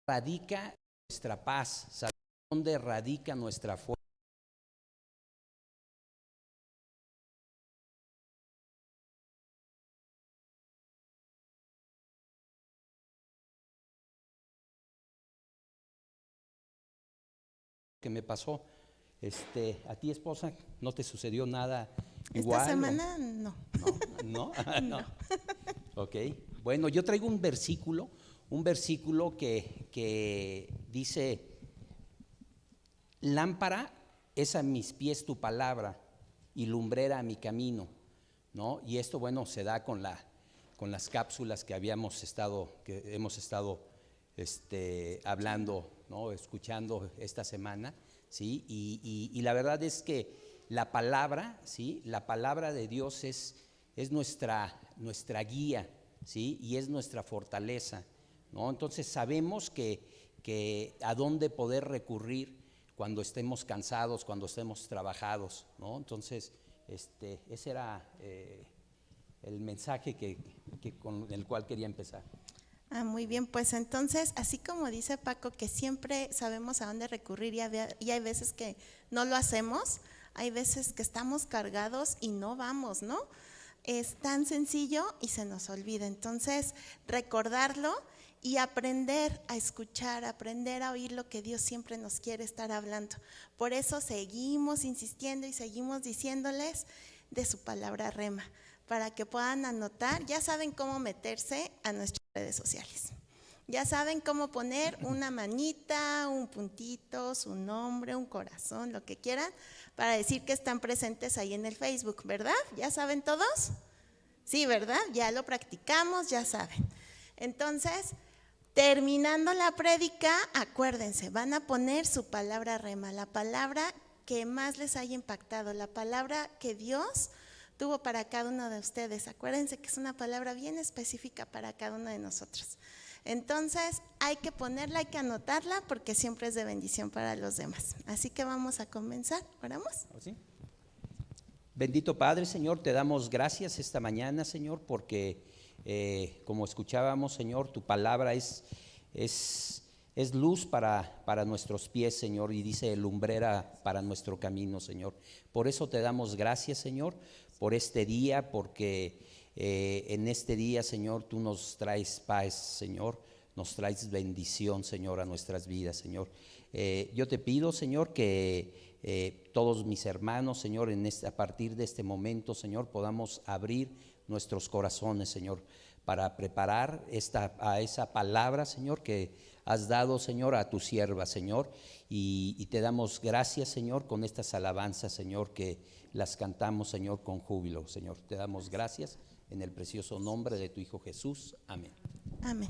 Radica nuestra paz, ¿sabes dónde radica nuestra fuerza? ¿Qué me pasó? ¿A ti, esposa, no te sucedió nada igual? Esta semana no. ¿No? No. Ok. Bueno, yo traigo un versículo que dice: lámpara es a mis pies tu palabra y lumbrera a mi camino, ¿no? Y esto, bueno, se da con las cápsulas que hemos estado hablando, ¿no? Escuchando esta semana, ¿sí? Y la verdad es que la palabra, ¿sí? La palabra de Dios es nuestra guía, ¿sí? Y es nuestra fortaleza, ¿no? Entonces sabemos que a dónde poder recurrir cuando estemos cansados, cuando estemos trabajados, ¿no? Entonces, ese era el mensaje con el cual quería empezar. Muy bien, pues entonces, así como dice Paco, que siempre sabemos a dónde recurrir y hay veces que no lo hacemos, hay veces que estamos cargados y no vamos, ¿no? Es tan sencillo y se nos olvida. Entonces, recordarlo y aprender a escuchar, aprender a oír lo que Dios siempre nos quiere estar hablando. Por eso seguimos insistiendo y seguimos diciéndoles de su palabra rema, para que puedan anotar. Ya saben cómo meterse a nuestras redes sociales. Ya saben cómo poner una manita, un puntito, su nombre, un corazón, lo que quieran, para decir que están presentes ahí en el Facebook, ¿verdad? ¿Ya saben todos? Sí, ¿verdad? Ya lo practicamos, ya saben. Entonces, terminando la prédica, acuérdense, van a poner su palabra rema, la palabra que más les haya impactado, la palabra que Dios tuvo para cada uno de ustedes. Acuérdense que es una palabra bien específica para cada uno de nosotros. Entonces hay que ponerla, hay que anotarla, porque siempre es de bendición para los demás. Así que vamos a comenzar. ¿Oramos? ¿Sí? Bendito Padre, Señor, te damos gracias esta mañana, Señor, porque como escuchábamos, Señor, tu palabra es luz para nuestros pies, Señor, y dice lumbrera para nuestro camino, Señor. Por eso te damos gracias, Señor, por este día, porque en este día, Señor, tú nos traes paz, Señor, nos traes bendición, Señor, a nuestras vidas, Señor. Yo te pido, Señor, que todos mis hermanos, Señor, a partir de este momento, Señor, podamos abrir nuestros corazones, Señor, para preparar a esa palabra, Señor, que has dado, Señor, a tu sierva, Señor, y te damos gracias, Señor, con estas alabanzas, Señor, que las cantamos, Señor, con júbilo, Señor. Te damos gracias en el precioso nombre de tu Hijo Jesús. Amén. Amén.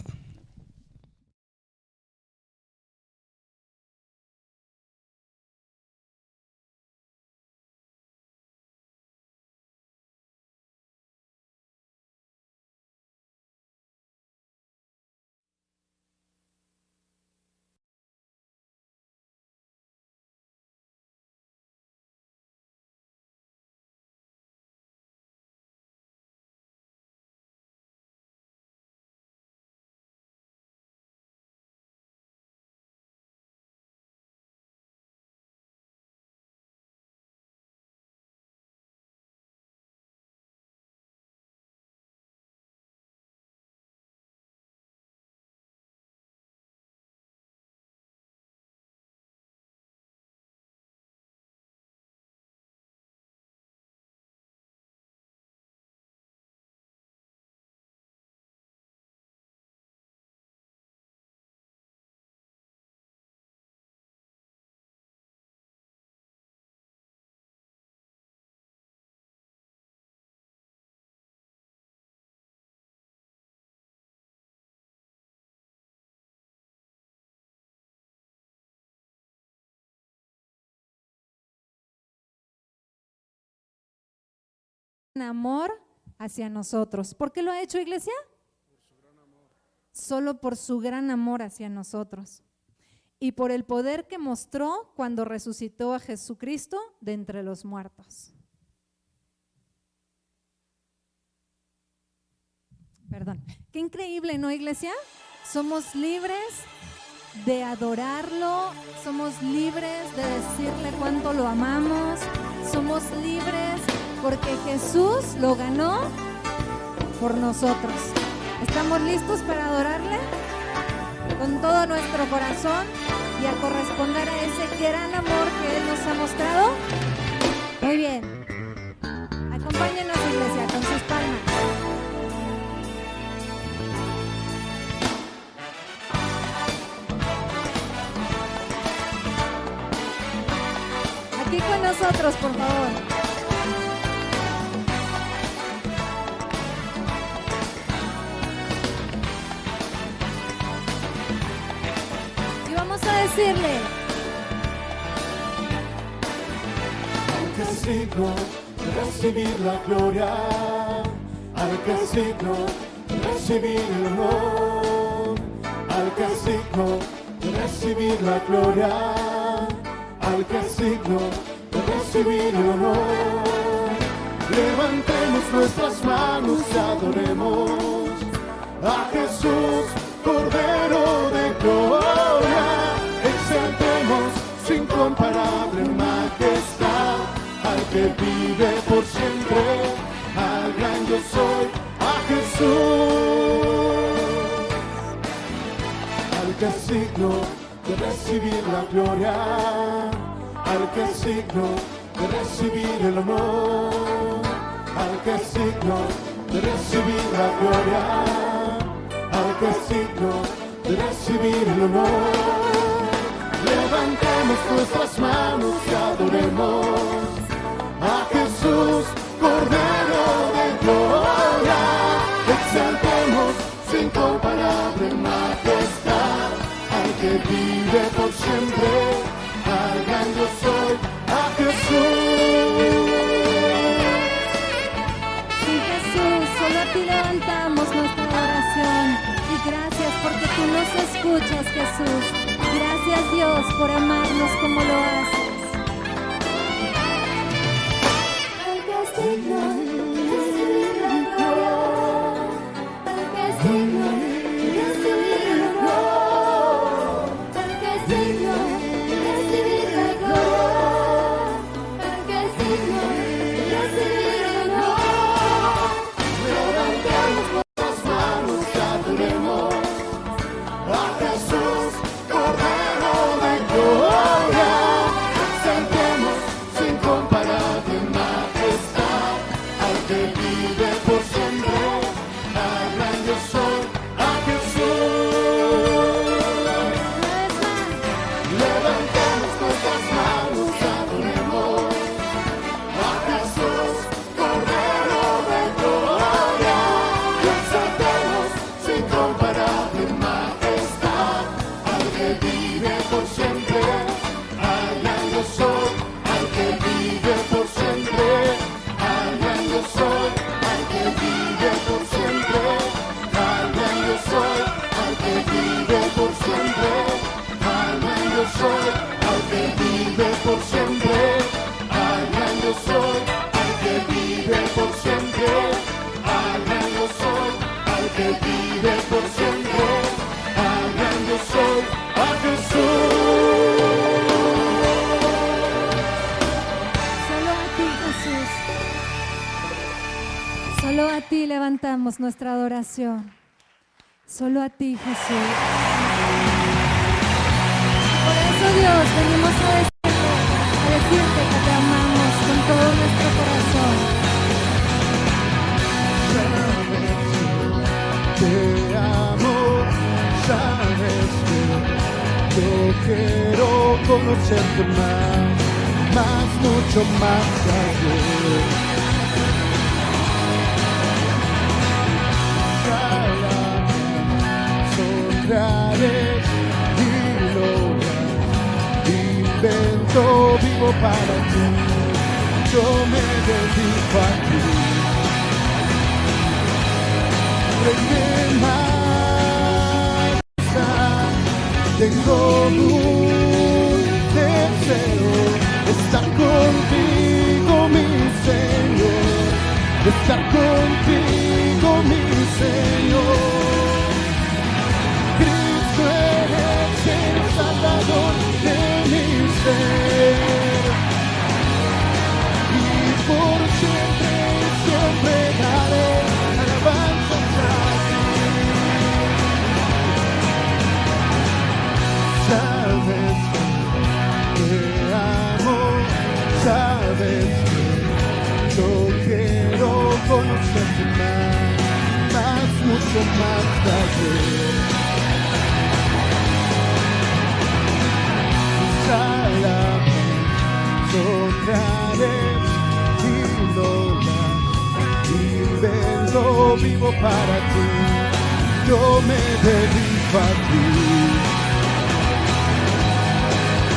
Amor hacia nosotros. ¿Por qué lo ha hecho, iglesia? Por su gran amor. Solo por su gran amor hacia nosotros y por el poder que mostró cuando resucitó a Jesucristo de entre los muertos. Perdón. Qué increíble, ¿no, iglesia? Somos libres de adorarlo, somos libres de decirle cuánto lo amamos, somos libres porque Jesús lo ganó por nosotros. ¿Estamos listos para adorarle con todo nuestro corazón y a corresponder a ese gran amor que Él nos ha mostrado? Muy bien. Acompáñenos, iglesia, con sus palmas. Aquí con nosotros, por favor. Decirle Al que es digno de recibir la gloria, al que es digno de recibir el honor, al que es digno de recibir la gloria, al que es digno de recibir el honor. Levantemos nuestras manos y adoremos a Jesús, Cordero de gloria. Exaltemos su incomparable majestad al que vive por siempre, al gran yo soy, a Jesús. Al que es digno de recibir la gloria, al que es digno de recibir el honor, al que es digno de recibir la gloria, al que es digno de recibir el honor. Levantemos nuestras manos y adoremos a Jesús, Cordero de gloria. Exaltemos su incomparable majestad al que vive por siempre, al gran yo soy, a nos escuchas, Jesús. Gracias, Dios, por amarnos como lo haces. Solo a ti levantamos nuestra adoración. Solo a ti, Jesús. Por eso, Dios, venimos a decirte que te amamos con todo nuestro corazón. Te amo, sabes que yo quiero conocerte más, mucho más que ayer. Sonreales y logras, invento vivo para ti, yo me dedico a ti. Tengo un deseo de estar contigo, mi Señor, de estar contigo, mi Señor. Cristo eres el Salvador de mi ser, y por siempre, siempre daré alabanzas a ti. Sabes que te amo, sabes que yo quiero conocerte más, mucho más que ayer. Sonreales y logras, invento vivo para ti, yo me dedico a ti.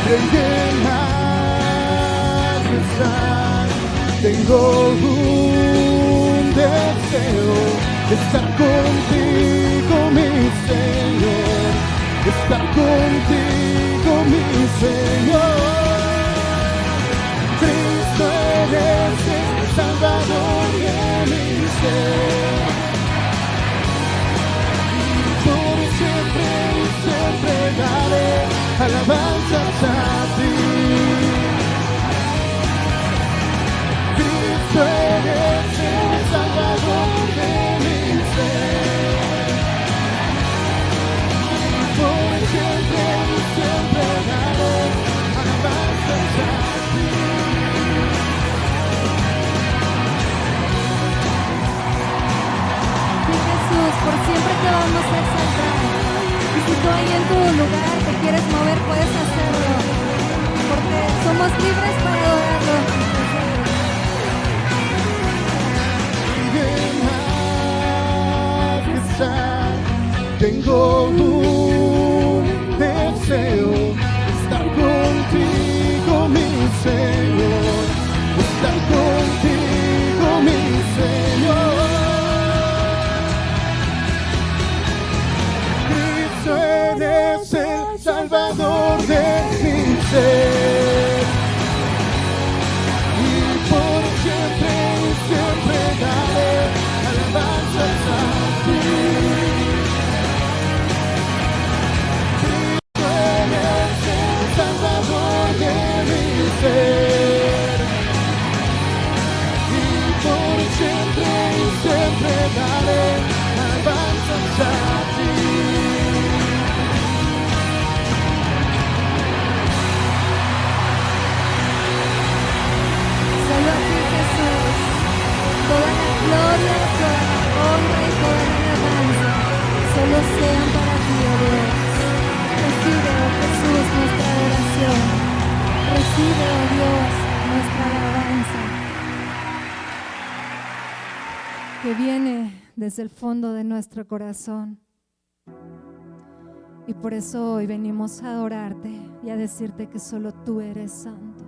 En majestad tengo un deseo de estar contigo, mi Señor, de estar contigo, mi Señor. Cristo eres el Salvador de mi ser, y por siempre, siempre daré alabanzas a ti. Cristo eres el Salvador de mi ser, y por siempre, siempre que viene desde el fondo de nuestro corazón. Y por eso hoy venimos a adorarte y a decirte que solo tú eres santo.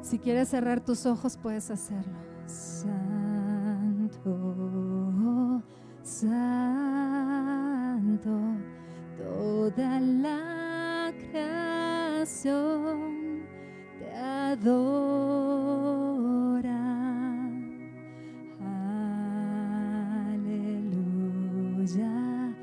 Si quieres cerrar tus ojos, puedes hacerlo. Santo, santo, toda la creación te adora. Aleluya,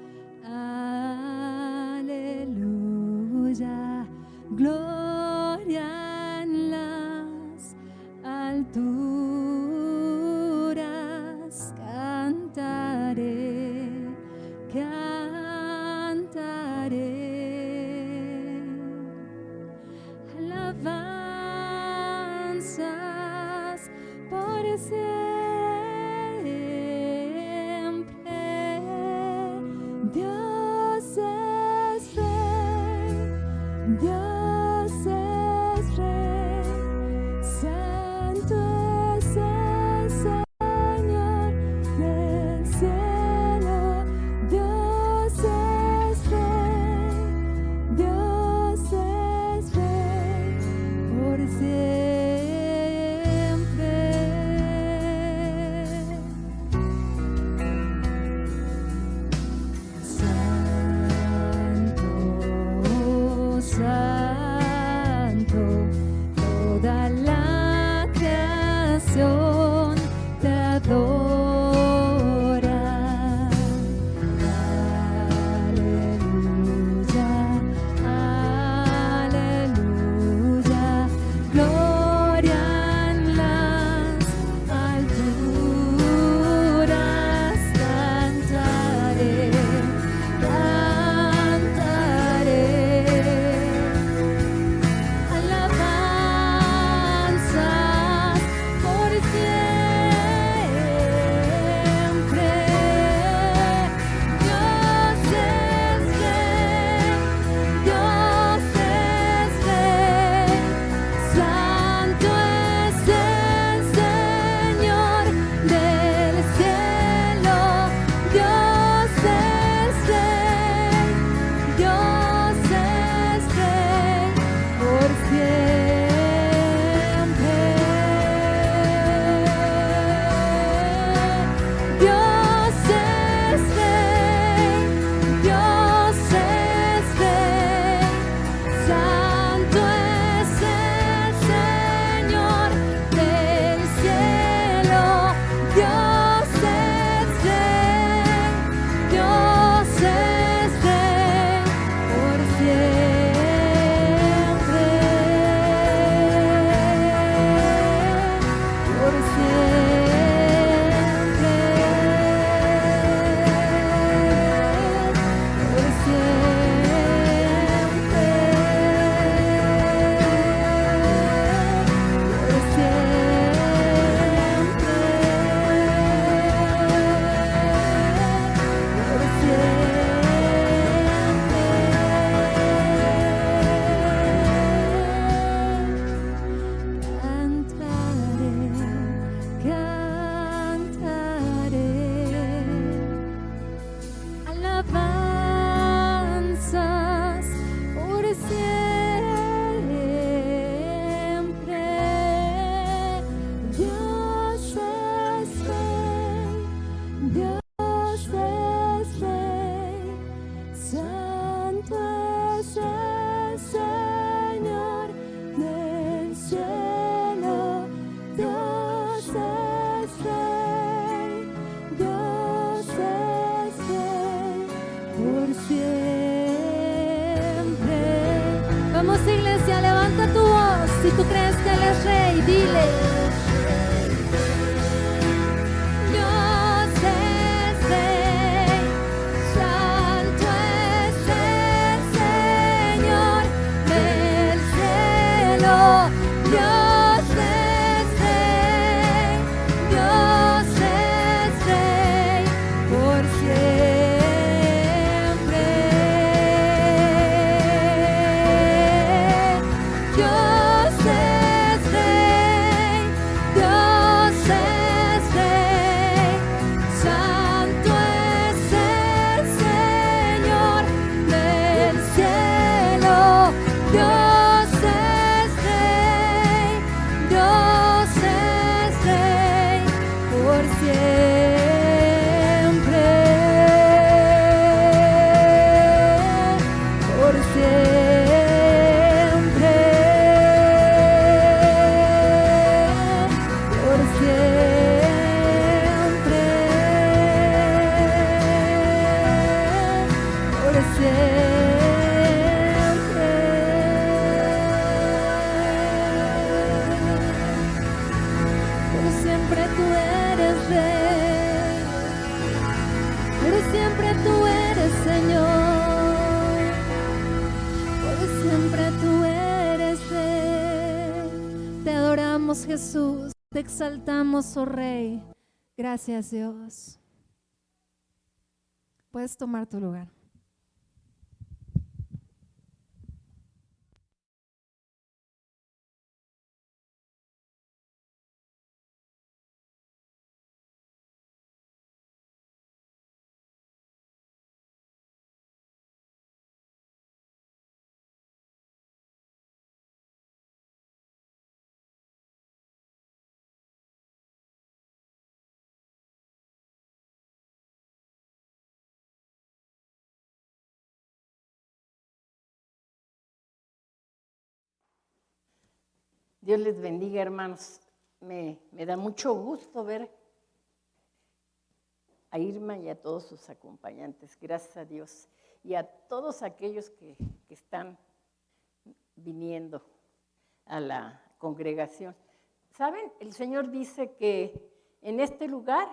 aleluya, gloria en las alturas, cantaré, cantaré, alabanzas por siempre. Dios es rey, Dios es rey, santo es el Señor del cielo. Dios es rey, Dios es rey por siempre. Santo, santo, toda la creación te adora. Aleluya, aleluya, gloria en las alturas, cantaré, cantaré, alabanzas por siempre. Dios es rey, Dios es rey, santo es el Señor del cielo. Dios es rey, Dios es rey por siempre. Dios es rey, Dios es rey, santo es el Señor del cielo. Dios es rey, Dios es rey por siempre, por siempre, por alabanzas por siempre. Dios es rey, Dios es rey, santo es el Señor del cielo. Dios es rey, Dios es rey por siempre. Vamos, iglesia, levanta tu voz. Si tú crees que Él es rey, dile. Dios es rey, santo es el Señor del cielo. Dios es rey, Dios es rey por siempre. Dios es rey, adoramos, Jesús. Te exaltamos, oh Rey. Gracias, Dios. Puedes tomar tu lugar. Dios les bendiga, hermanos. Me da mucho gusto ver a Irma y a todos sus acompañantes, gracias a Dios, y a todos aquellos que están viniendo a la congregación. ¿Saben? El Señor dice que en este lugar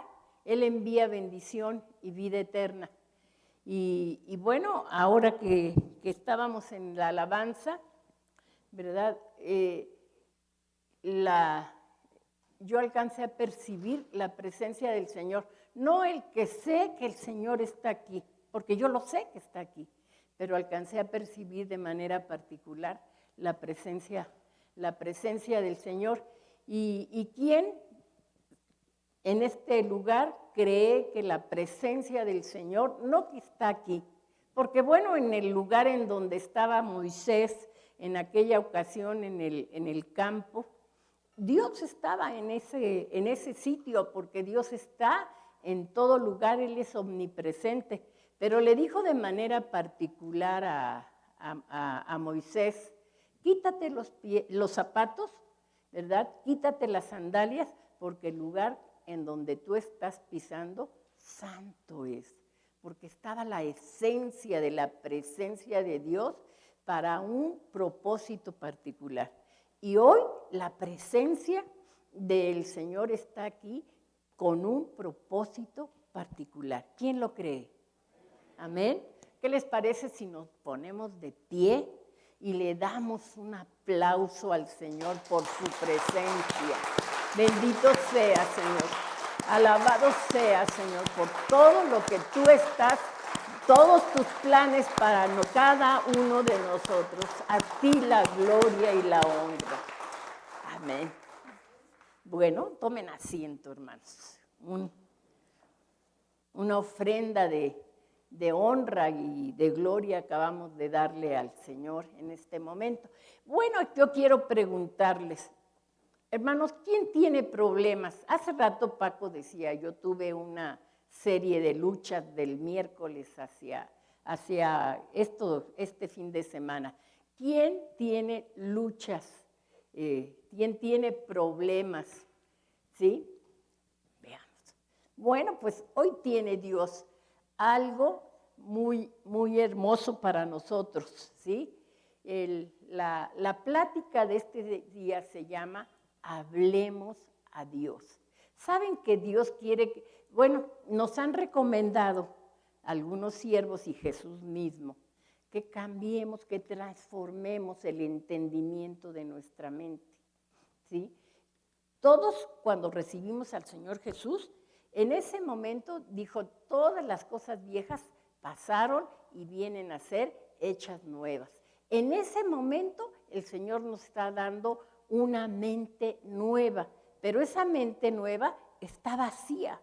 Él envía bendición y vida eterna. Y bueno, ahora que estábamos en la alabanza, ¿verdad? Yo alcancé a percibir la presencia del Señor. No el que sé que el Señor está aquí, porque yo lo sé que está aquí, pero alcancé a percibir de manera particular la presencia del Señor. ¿Y quién en este lugar cree que la presencia del Señor no que está aquí? Porque bueno, en el lugar en donde estaba Moisés, en aquella ocasión en el campo, Dios estaba en ese sitio, porque Dios está en todo lugar, Él es omnipresente. Pero le dijo de manera particular a Moisés, quítate los zapatos, ¿verdad? Quítate las sandalias, porque el lugar en donde tú estás pisando, santo es. Porque estaba la esencia de la presencia de Dios para un propósito particular. Y hoy la presencia del Señor está aquí con un propósito particular. ¿Quién lo cree? Amén. ¿Qué les parece si nos ponemos de pie y le damos un aplauso al Señor por su presencia? Bendito sea, Señor. Alabado sea, Señor, por todo lo que tú estás, todos tus planes para cada uno de nosotros. A ti la gloria y la honra. Amén. Bueno, tomen asiento, hermanos. Una ofrenda de honra y de gloria acabamos de darle al Señor en este momento. Bueno, yo quiero preguntarles, hermanos, ¿quién tiene problemas? Hace rato Paco decía, yo tuve una serie de luchas del miércoles hacia este fin de semana. ¿Quién tiene luchas? ¿Quién tiene problemas? ¿Sí? Veamos. Bueno, pues hoy tiene Dios algo muy, muy hermoso para nosotros, ¿sí? La plática de este día se llama Hablemos a Dios. ¿Saben que Dios quiere que, bueno, nos han recomendado algunos siervos y Jesús mismo, que cambiemos, que transformemos el entendimiento de nuestra mente, ¿sí? Todos cuando recibimos al Señor Jesús, en ese momento dijo, todas las cosas viejas pasaron y vienen a ser hechas nuevas. En ese momento el Señor nos está dando una mente nueva, pero esa mente nueva está vacía.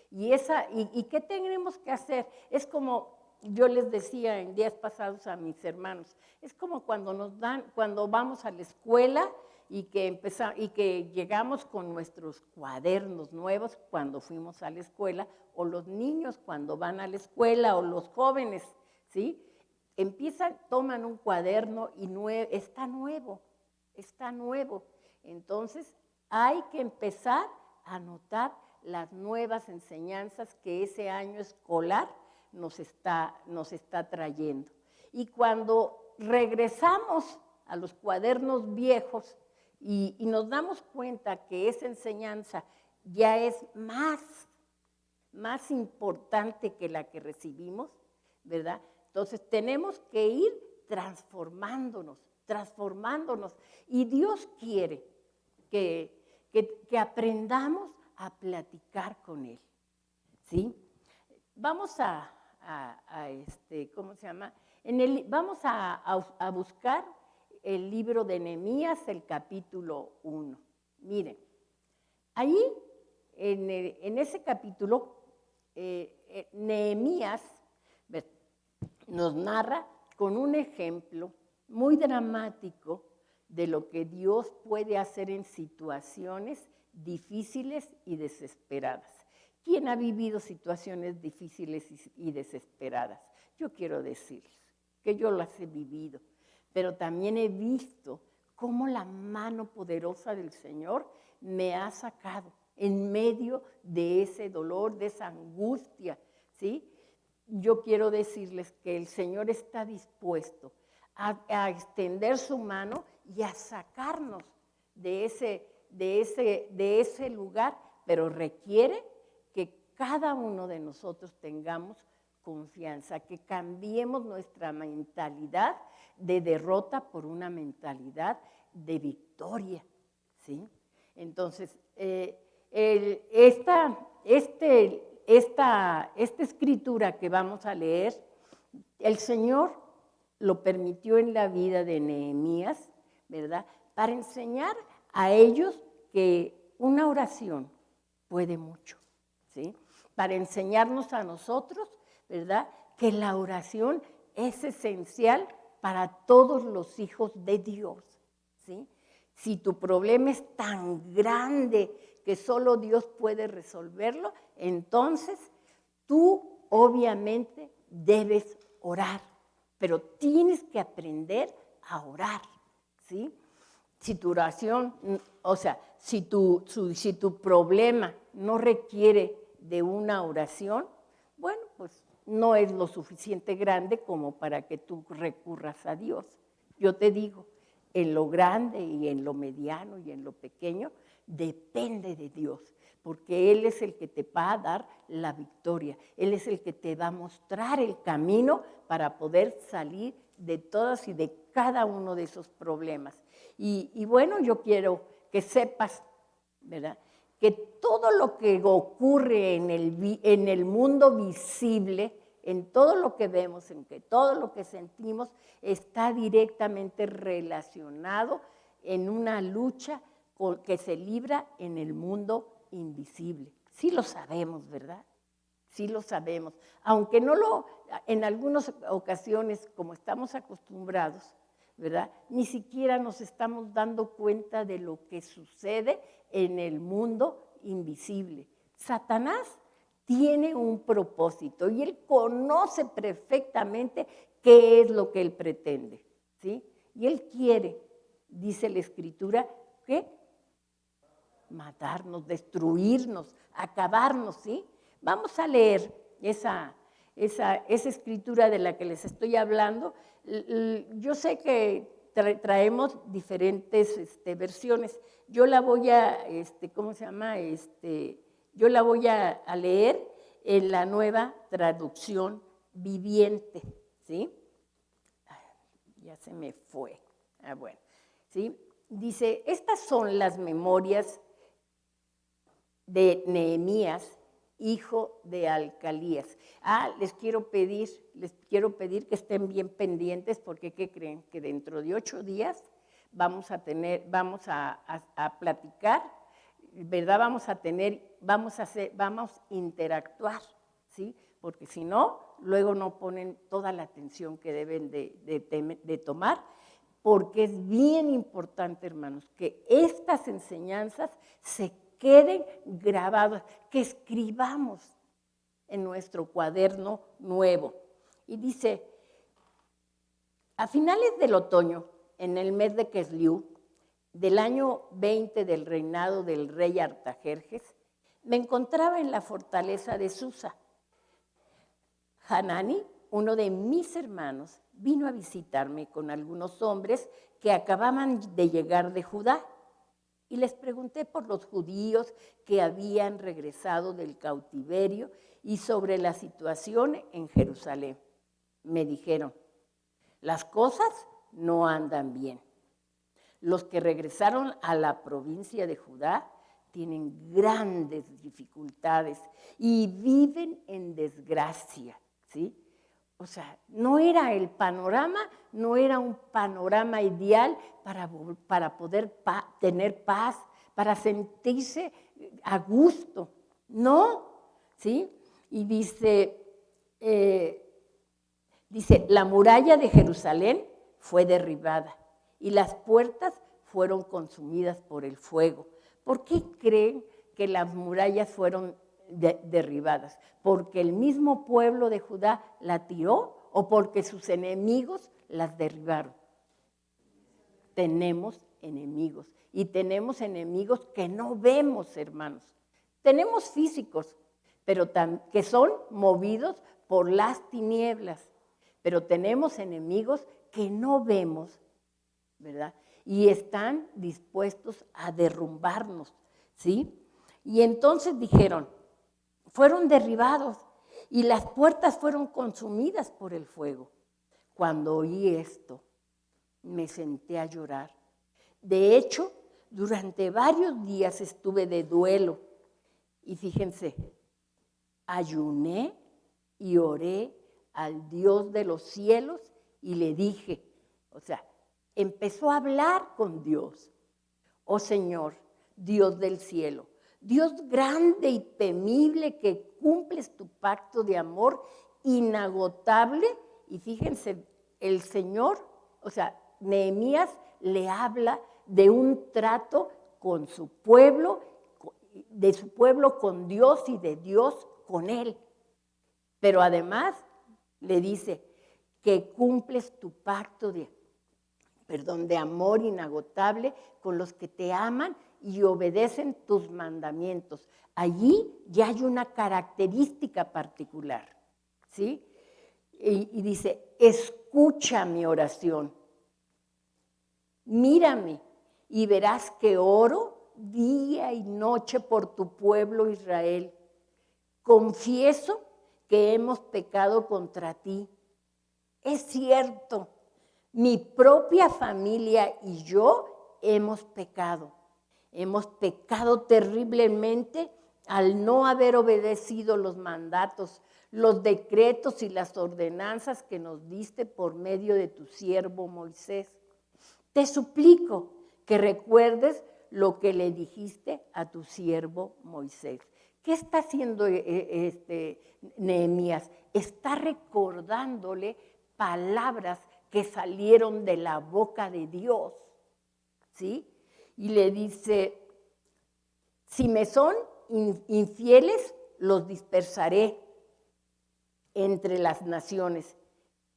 ¿Y qué tenemos que hacer? Es como yo les decía en días pasados a mis hermanos, es como cuando vamos a la escuela y que llegamos con nuestros cuadernos nuevos cuando fuimos a la escuela, o los niños cuando van a la escuela, o los jóvenes, ¿sí? Toman un cuaderno y está nuevo. Entonces hay que empezar a anotar las nuevas enseñanzas que ese año escolar nos está trayendo. Y cuando regresamos a los cuadernos viejos y nos damos cuenta que esa enseñanza ya es más importante que la que recibimos, ¿verdad? Entonces tenemos que ir transformándonos. Y Dios quiere que aprendamos a platicar con Él, ¿sí? Vamos ¿cómo se llama? Vamos a buscar el libro de Nehemías, el capítulo 1. Miren, ahí en ese capítulo, Nehemías nos narra con un ejemplo muy dramático de lo que Dios puede hacer en situaciones difíciles y desesperadas. ¿Quién ha vivido situaciones difíciles y desesperadas? Yo quiero decirles que yo las he vivido, pero también he visto cómo la mano poderosa del Señor me ha sacado en medio de ese dolor, de esa angustia, ¿sí? Yo quiero decirles que el Señor está dispuesto a extender su mano y a sacarnos de ese lugar, pero requiere que cada uno de nosotros tengamos confianza, que cambiemos nuestra mentalidad de derrota por una mentalidad de victoria, ¿sí? Entonces, esta escritura que vamos a leer, el Señor lo permitió en la vida de Nehemías, ¿verdad? Para enseñar a ellos que una oración puede mucho, ¿sí? Para enseñarnos a nosotros, ¿verdad? Que la oración es esencial para todos los hijos de Dios, ¿sí? Si tu problema es tan grande que solo Dios puede resolverlo, entonces tú obviamente debes orar, pero tienes que aprender a orar, ¿sí? Si tu oración, o sea, si tu problema no requiere de una oración, bueno, pues no es lo suficiente grande como para que tú recurras a Dios. Yo te digo, en lo grande y en lo mediano y en lo pequeño, depende de Dios, porque Él es el que te va a dar la victoria. Él es el que te va a mostrar el camino para poder salir de todas y de cada uno de esos problemas. Y bueno, yo quiero que sepas, ¿verdad?, que todo lo que ocurre en el mundo visible, en todo lo que vemos, en que todo lo que sentimos, está directamente relacionado en una lucha que se libra en el mundo invisible. Sí lo sabemos, ¿verdad? Sí lo sabemos. Aunque en algunas ocasiones, como estamos acostumbrados, ¿verdad?, ni siquiera nos estamos dando cuenta de lo que sucede en el mundo invisible. Satanás tiene un propósito y él conoce perfectamente qué es lo que él pretende, ¿sí? Y él quiere, dice la Escritura, ¿qué? Matarnos, destruirnos, acabarnos, ¿sí? Vamos a leer esa escritura de la que les estoy hablando. Yo sé que traemos diferentes versiones. Yo la voy a, ¿cómo se llama? Yo la voy a leer en la Nueva Traducción Viviente, ¿sí? Ya se me fue. Bueno, ¿sí? Dice, estas son las memorias de Nehemías, hijo de Alcalías. Les quiero pedir que estén bien pendientes, porque ¿qué creen? Que dentro de 8 días vamos a platicar, ¿verdad? Vamos a interactuar, ¿sí? Porque si no, luego no ponen toda la atención que deben de tomar, porque es bien importante, hermanos, que estas enseñanzas se queden grabadas, que escribamos en nuestro cuaderno nuevo. Y dice, a finales del otoño, en el mes de Kislev, del año 20 del reinado del rey Artajerjes, me encontraba en la fortaleza de Susa. Hanani, uno de mis hermanos, vino a visitarme con algunos hombres que acababan de llegar de Judá. Y les pregunté por los judíos que habían regresado del cautiverio y sobre la situación en Jerusalén. Me dijeron, las cosas no andan bien. Los que regresaron a la provincia de Judá tienen grandes dificultades y viven en desgracia, ¿sí? O sea, no era el panorama, no era un panorama ideal para poder tener paz, para sentirse a gusto, ¿no? ¿Sí? Y dice, la muralla de Jerusalén fue derribada y las puertas fueron consumidas por el fuego. ¿Por qué creen que las murallas fueron derribadas? ¿Porque el mismo pueblo de Judá la tiró o porque sus enemigos las derribaron? Tenemos enemigos y tenemos enemigos que no vemos, hermanos. Tenemos físicos, pero que son movidos por las tinieblas, pero tenemos enemigos que no vemos, ¿verdad? Y están dispuestos a derrumbarnos, ¿sí? Y entonces dijeron, fueron derribados y las puertas fueron consumidas por el fuego. Cuando oí esto, me senté a llorar. De hecho, durante varios días estuve de duelo. Y fíjense, ayuné y oré al Dios de los cielos y le dije, o sea, empezó a hablar con Dios. Oh Señor, Dios del cielo, Dios grande y temible que cumples tu pacto de amor inagotable. Y fíjense, el Señor, o sea, Nehemías le habla de un trato con su pueblo, de su pueblo con Dios y de Dios con él. Pero además le dice que cumples tu pacto de amor inagotable con los que te aman y obedecen tus mandamientos. Allí ya hay una característica particular, ¿sí? Y dice, escucha mi oración, mírame y verás que oro día y noche por tu pueblo Israel. Confieso que hemos pecado contra ti. Es cierto, mi propia familia y yo hemos pecado. Hemos pecado terriblemente al no haber obedecido los mandatos, los decretos y las ordenanzas que nos diste por medio de tu siervo Moisés. Te suplico que recuerdes lo que le dijiste a tu siervo Moisés. ¿Qué está haciendo Nehemías? Está recordándole palabras que salieron de la boca de Dios, ¿sí? Y le dice, si me son infieles, los dispersaré entre las naciones.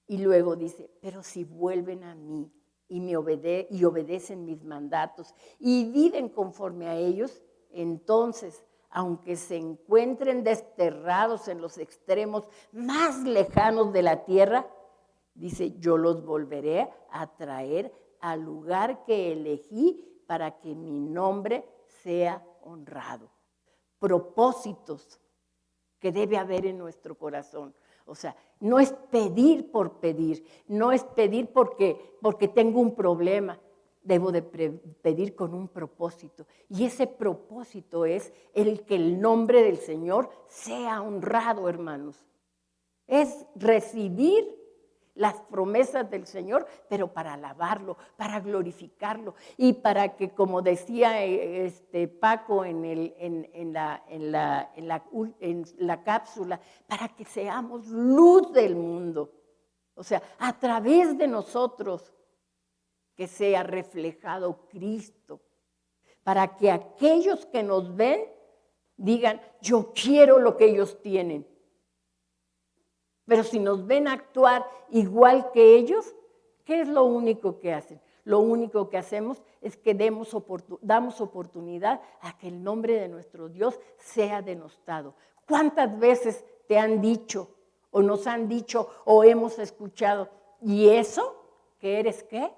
Y luego dice, pero si vuelven a mí y obedecen mis mandatos y viven conforme a ellos, entonces, aunque se encuentren desterrados en los extremos más lejanos de la tierra, dice, yo los volveré a traer al lugar que elegí para que mi nombre sea honrado. Propósitos que debe haber en nuestro corazón. O sea, no es pedir por pedir, no es pedir porque tengo un problema. Debo de pedir con un propósito. Y ese propósito es el que el nombre del Señor sea honrado, hermanos. Es recibir las promesas del Señor, pero para alabarlo, para glorificarlo y para que, como decía Paco en la cápsula, para que seamos luz del mundo. O sea, a través de nosotros que sea reflejado Cristo, para que aquellos que nos ven digan, yo quiero lo que ellos tienen. Pero si nos ven actuar igual que ellos, ¿qué es lo único que hacen? Lo único que hacemos es que damos oportunidad a que el nombre de nuestro Dios sea denostado. ¿Cuántas veces te han dicho o nos han dicho o hemos escuchado, y eso, que eres qué?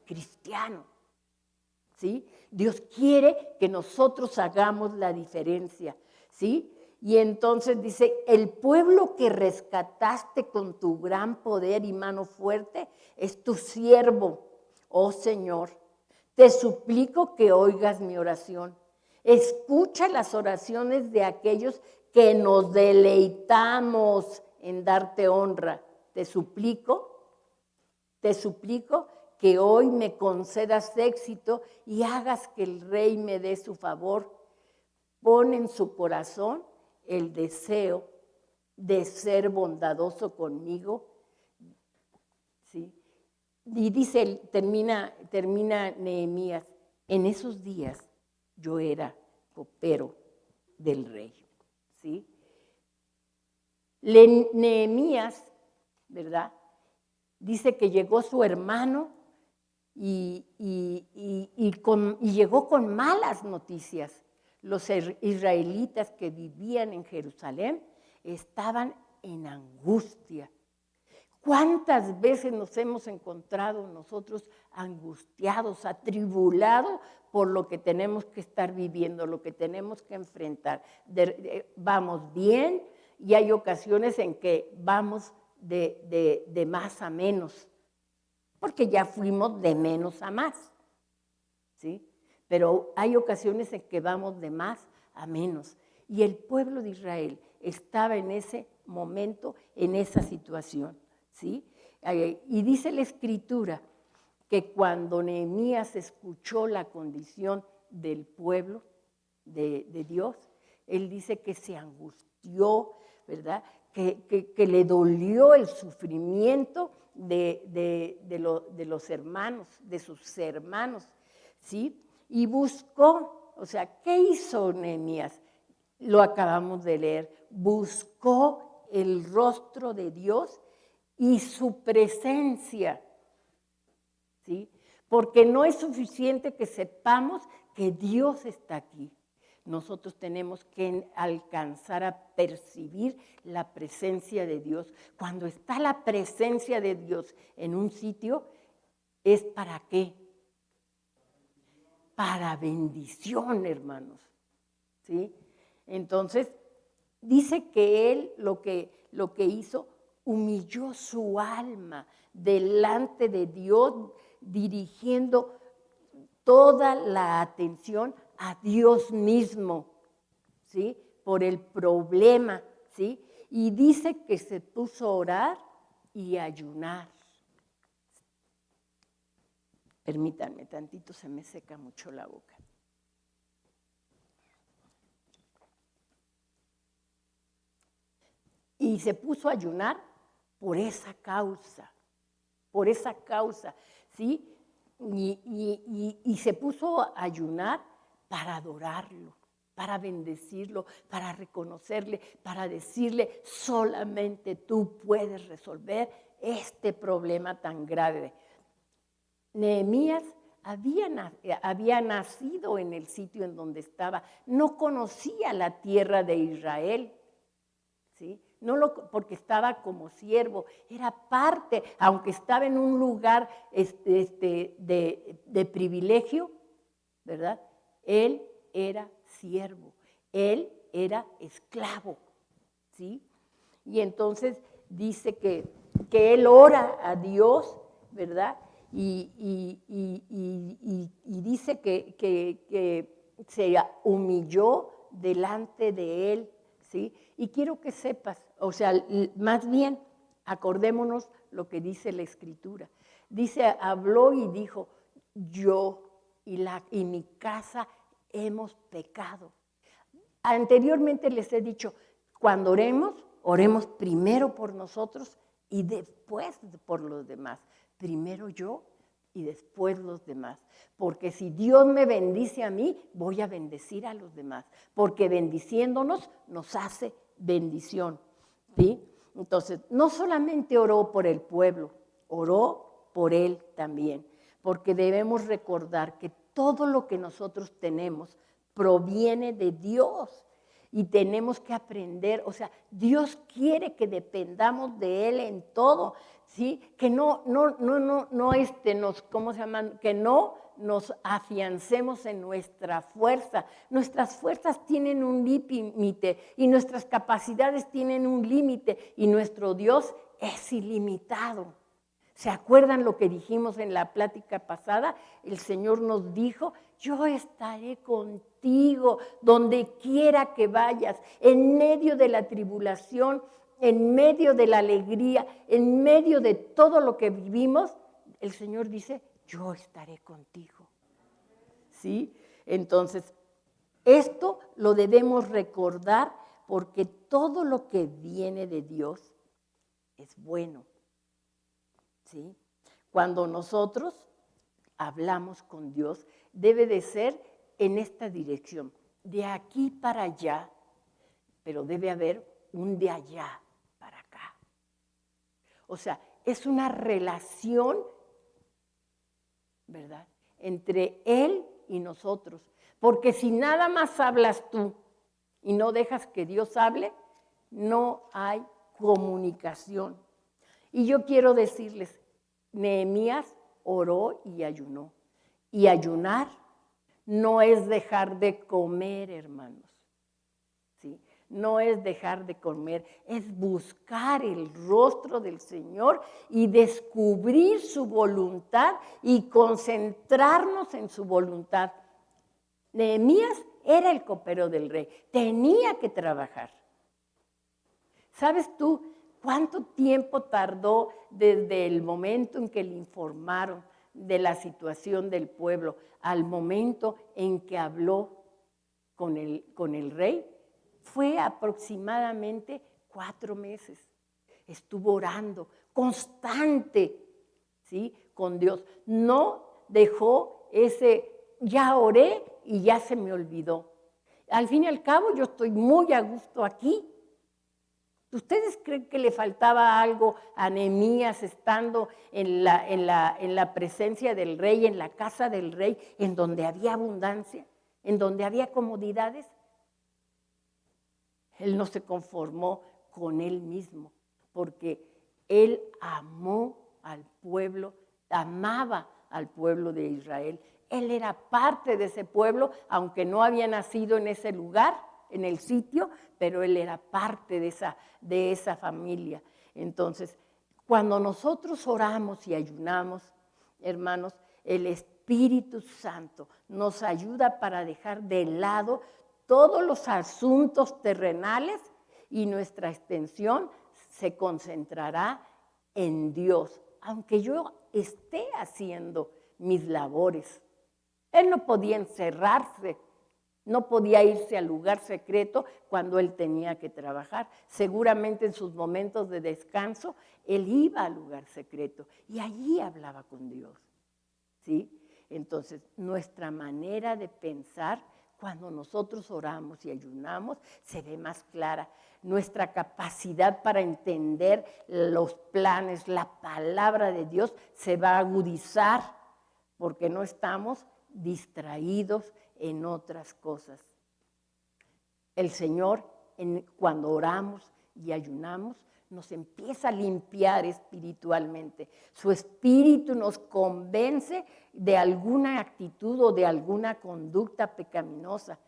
Cristiano, ¿sí? Dios quiere que nosotros hagamos la diferencia, ¿sí? Y entonces dice, el pueblo que rescataste con tu gran poder y mano fuerte es tu siervo, oh Señor. Te suplico que oigas mi oración. Escucha las oraciones de aquellos que nos deleitamos en darte honra. Te suplico que hoy me concedas éxito y hagas que el rey me dé su favor. Pon en su corazón el deseo de ser bondadoso conmigo. ¿Sí? Y dice, termina Nehemías, en esos días yo era copero del rey. ¿Sí? Nehemías, ¿verdad? Dice que llegó su hermano y llegó con malas noticias. Los israelitas que vivían en Jerusalén estaban en angustia. ¿Cuántas veces nos hemos encontrado nosotros angustiados, atribulados por lo que tenemos que estar viviendo, lo que tenemos que enfrentar? Vamos bien y hay ocasiones en que vamos de más a menos, porque ya fuimos de menos a más, ¿sí? Pero hay ocasiones en que vamos de más a menos. Y el pueblo de Israel estaba en ese momento, en esa situación, ¿sí? Y dice la Escritura que cuando Nehemías escuchó la condición del pueblo de Dios, él dice que se angustió, ¿verdad? Que le dolió el sufrimiento de los hermanos, de sus hermanos, ¿sí? Y buscó, o sea, ¿qué hizo Nehemías? Lo acabamos de leer, buscó el rostro de Dios y su presencia, ¿sí? Porque no es suficiente que sepamos que Dios está aquí. Nosotros tenemos que alcanzar a percibir la presencia de Dios. Cuando está la presencia de Dios en un sitio, ¿es para qué? Para bendición, hermanos, ¿sí? Entonces, dice que él lo que hizo, humilló su alma delante de Dios, dirigiendo toda la atención a Dios mismo, ¿sí? Por el problema, ¿sí? Y dice que se puso a orar y a ayunar. Permítanme tantito, se me seca mucho la boca. Y se puso a ayunar por esa causa, ¿sí? Y se puso a ayunar para adorarlo, para bendecirlo, para reconocerle, para decirle, solamente tú puedes resolver este problema tan grave. Nehemías había nacido en el sitio en donde estaba, no conocía la tierra de Israel, ¿sí? Porque estaba como siervo, era parte, aunque estaba en un lugar de privilegio, ¿verdad? Él era siervo, él era esclavo, ¿sí? Y entonces dice que él ora a Dios, ¿verdad? Y dice que se humilló delante de él, ¿sí? Y quiero que sepas, o sea, más bien, acordémonos lo que dice la Escritura. Dice, habló y dijo, yo y mi casa hemos pecado. Anteriormente les he dicho, cuando oremos primero por nosotros y después por los demás. Primero yo y después los demás. Porque si Dios me bendice a mí, voy a bendecir a los demás. Porque bendiciéndonos nos hace bendición, ¿sí? Entonces, no solamente oró por el pueblo, oró por él también. Porque debemos recordar que todo lo que nosotros tenemos proviene de Dios. Y tenemos que aprender, o sea, Dios quiere que dependamos de Él en todo, ¿sí? Que que no nos afiancemos en nuestra fuerza. Nuestras fuerzas tienen un límite y nuestras capacidades tienen un límite y nuestro Dios es ilimitado. ¿Se acuerdan lo que dijimos en la plática pasada? El Señor nos dijo, yo estaré contigo donde quiera que vayas, en medio de la tribulación, en medio de la alegría, en medio de todo lo que vivimos. El Señor dice, yo estaré contigo. ¿Sí? Entonces, esto lo debemos recordar porque todo lo que viene de Dios es bueno. ¿Sí? Cuando nosotros hablamos con Dios, debe de ser en esta dirección, de aquí para allá, pero debe haber un de allá para acá. O sea, es una relación, ¿verdad?, entre Él y nosotros. Porque si nada más hablas tú y no dejas que Dios hable, no hay comunicación. Y yo quiero decirles, Nehemías oró y ayunó. Y ayunar no es dejar de comer, hermanos. ¿Sí? No es dejar de comer, es buscar el rostro del Señor y descubrir su voluntad y concentrarnos en su voluntad. Nehemías era el copero del rey, tenía que trabajar. ¿Sabes tú cuánto tiempo tardó desde el momento en que le informaron de la situación del pueblo al momento en que habló con el rey? Fue aproximadamente 4 meses. Estuvo orando, constante, ¿sí?, con Dios. No dejó ese, ya oré y ya se me olvidó. Al fin y al cabo, yo estoy muy a gusto aquí. ¿Ustedes creen que le faltaba algo a Nehemías estando en la presencia del rey, en la casa del rey, en donde había abundancia, en donde había comodidades? Él no se conformó con él mismo, porque él amó al pueblo, amaba al pueblo de Israel. Él era parte de ese pueblo, aunque no había nacido en ese lugar, en el sitio, pero él era parte de esa familia. Entonces, cuando nosotros oramos y ayunamos, hermanos, el Espíritu Santo nos ayuda para dejar de lado todos los asuntos terrenales y nuestra extensión se concentrará en Dios, aunque yo esté haciendo mis labores. Él no podía encerrarse, no podía irse al lugar secreto cuando él tenía que trabajar. Seguramente en sus momentos de descanso, él iba al lugar secreto y allí hablaba con Dios. ¿Sí? Entonces, nuestra manera de pensar cuando nosotros oramos y ayunamos se ve más clara. Nuestra capacidad para entender los planes, la palabra de Dios se va a agudizar porque no estamos distraídos en otras cosas. El Señor, cuando oramos y ayunamos, nos empieza a limpiar espiritualmente. Su espíritu nos convence de alguna actitud o de alguna conducta pecaminosa.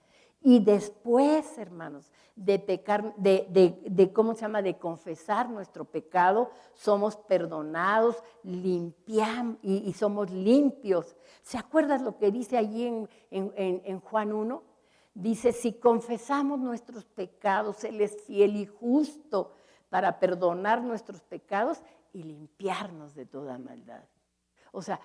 Y después, hermanos, de pecar, de confesar nuestro pecado, somos perdonados, limpiamos y somos limpios. ¿Se acuerdan lo que dice allí en Juan 1? Dice, si confesamos nuestros pecados, Él es fiel y justo para perdonar nuestros pecados y limpiarnos de toda maldad. O sea,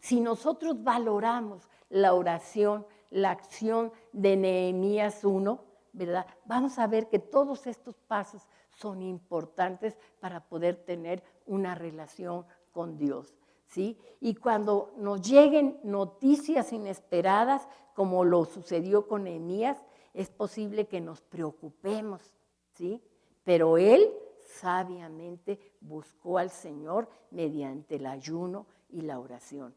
si nosotros valoramos la oración, la acción de Nehemías 1, ¿verdad? Vamos a ver que todos estos pasos son importantes para poder tener una relación con Dios, ¿sí? Y cuando nos lleguen noticias inesperadas, como lo sucedió con Nehemías, es posible que nos preocupemos, ¿sí? Pero él sabiamente buscó al Señor mediante el ayuno y la oración.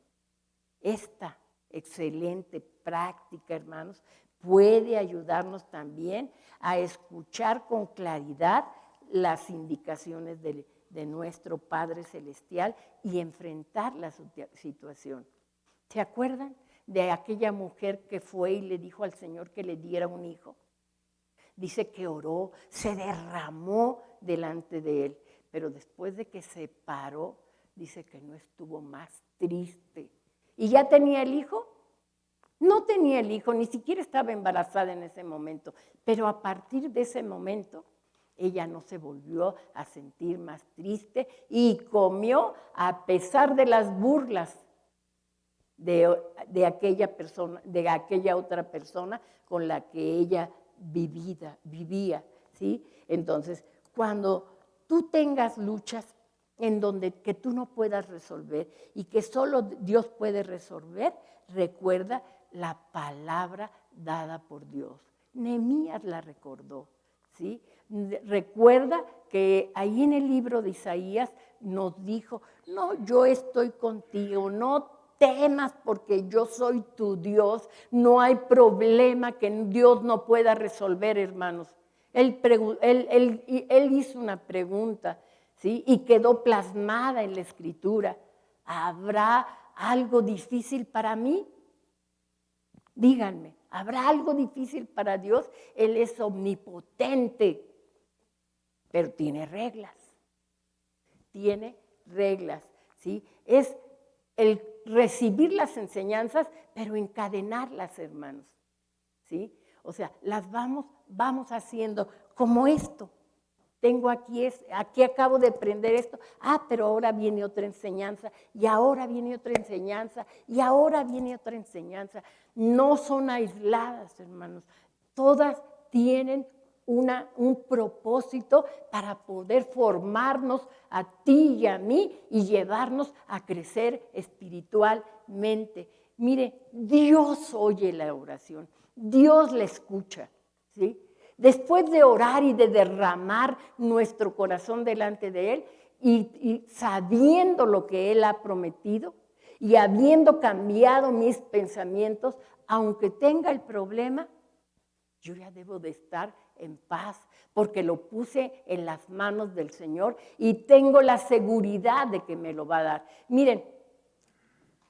Esta excelente práctica, hermanos, puede ayudarnos también a escuchar con claridad las indicaciones de nuestro Padre Celestial y enfrentar la situación. ¿Se acuerdan de aquella mujer que fue y le dijo al Señor que le diera un hijo? Dice que oró, se derramó delante de él, pero después de que se paró, dice que no estuvo más triste. ¿Y ya tenía el hijo? No tenía el hijo, ni siquiera estaba embarazada en ese momento, pero a partir de ese momento ella no se volvió a sentir más triste y comió a pesar de las burlas de aquella persona, de aquella otra persona con la que ella vivía, ¿sí? Entonces, cuando tú tengas luchas en donde que tú no puedas resolver y que solo Dios puede resolver, recuerda la palabra dada por Dios. Nehemías la recordó, ¿sí? Recuerda que ahí en el libro de Isaías nos dijo, no, yo estoy contigo, no temas porque yo soy tu Dios, no hay problema que Dios no pueda resolver, hermanos. Él hizo una pregunta, ¿sí? Y quedó plasmada en la Escritura. ¿Habrá algo difícil para mí? Díganme, ¿habrá algo difícil para Dios? Él es omnipotente, pero tiene reglas. Tiene reglas, ¿sí? Es el recibir las enseñanzas, pero encadenarlas, hermanos, ¿sí? O sea, las vamos haciendo como esto. Tengo aquí acabo de aprender esto, pero ahora viene otra enseñanza, y ahora viene otra enseñanza, y ahora viene otra enseñanza. No son aisladas, hermanos, todas tienen un propósito para poder formarnos a ti y a mí y llevarnos a crecer espiritualmente. Mire, Dios oye la oración, Dios la escucha, ¿sí? Después de orar y de derramar nuestro corazón delante de Él y sabiendo lo que Él ha prometido y habiendo cambiado mis pensamientos, aunque tenga el problema, yo ya debo de estar en paz porque lo puse en las manos del Señor y tengo la seguridad de que me lo va a dar. Miren,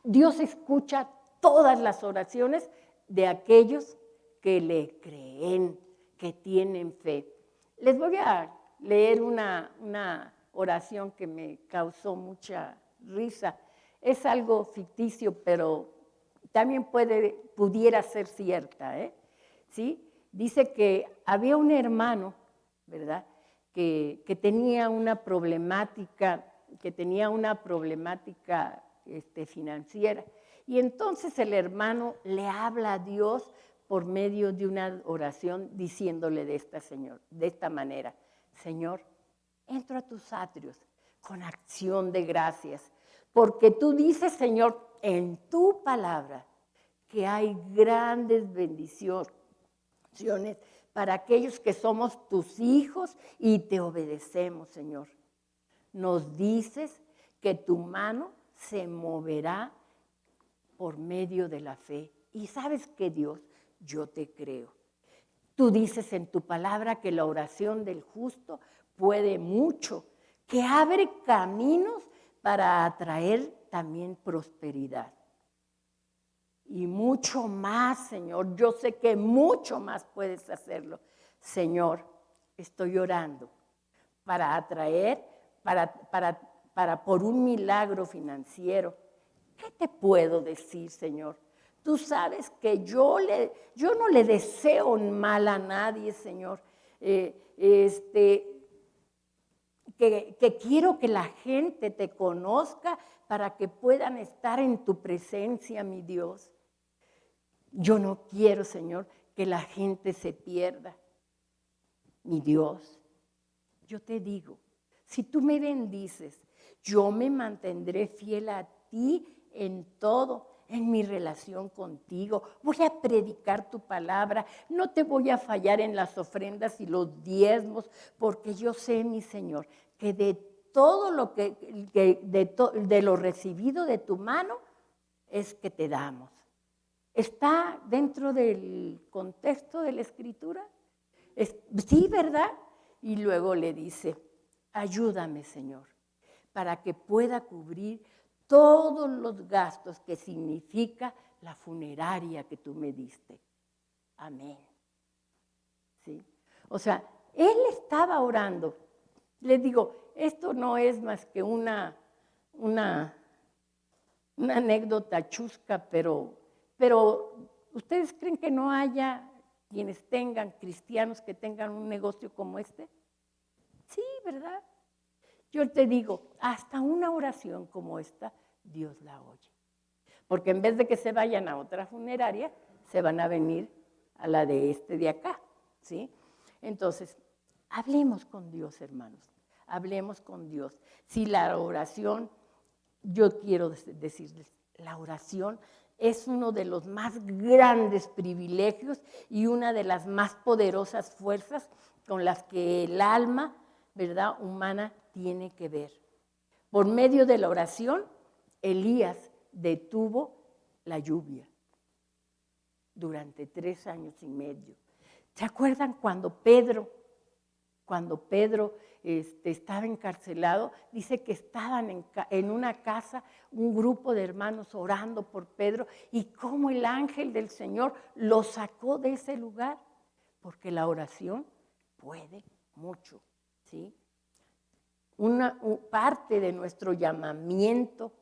Dios escucha todas las oraciones de aquellos que le creen, que tienen fe. Les voy a leer una oración que me causó mucha risa. Es algo ficticio, pero también pudiera ser cierta, ¿sí? Dice que había un hermano, ¿verdad?, que tenía una problemática financiera. Y entonces el hermano le habla a Dios por medio de una oración diciéndole de esta manera: Señor, entro a tus atrios con acción de gracias, porque tú dices, Señor, en tu palabra que hay grandes bendiciones para aquellos que somos tus hijos y te obedecemos, Señor. Nos dices que tu mano se moverá por medio de la fe. Y sabes que Dios, yo te creo. Tú dices en tu palabra que la oración del justo puede mucho, que abre caminos para atraer también prosperidad. Y mucho más, Señor. Yo sé que mucho más puedes hacerlo. Señor, estoy orando para atraer, para por un milagro financiero. ¿Qué te puedo decir, Señor? Tú sabes que yo no le deseo mal a nadie, Señor. Que quiero que la gente te conozca para que puedan estar en tu presencia, mi Dios. Yo no quiero, Señor, que la gente se pierda. Mi Dios, yo te digo, si tú me bendices, yo me mantendré fiel a ti en todo, en mi relación contigo. Voy a predicar tu palabra, no te voy a fallar en las ofrendas y los diezmos, porque yo sé, mi Señor, que de todo lo de lo recibido de tu mano es que te damos. ¿Está dentro del contexto de la Escritura? Sí, ¿verdad? Y luego le dice, ayúdame, Señor, para que pueda cubrir todos los gastos que significa la funeraria que tú me diste. Amén. ¿Sí? O sea, él estaba orando. Les digo, esto no es más que una una anécdota chusca, pero ¿ustedes creen que no haya quienes tengan, cristianos que tengan un negocio como este? Sí, ¿verdad? Yo te digo, hasta una oración como esta, Dios la oye. Porque en vez de que se vayan a otra funeraria, se van a venir a la de acá, ¿sí? Entonces, hablemos con Dios, hermanos, hablemos con Dios. Si la oración, yo quiero decirles, la oración es uno de los más grandes privilegios y una de las más poderosas fuerzas con las que el alma, ¿verdad?, humana tiene que ver. Por medio de la oración, Elías detuvo la lluvia durante 3 años y medio. ¿Se acuerdan cuando Pedro estaba encarcelado? Dice que estaban en una casa un grupo de hermanos orando por Pedro y cómo el ángel del Señor lo sacó de ese lugar, porque la oración puede mucho, ¿sí? Una parte de nuestro llamamiento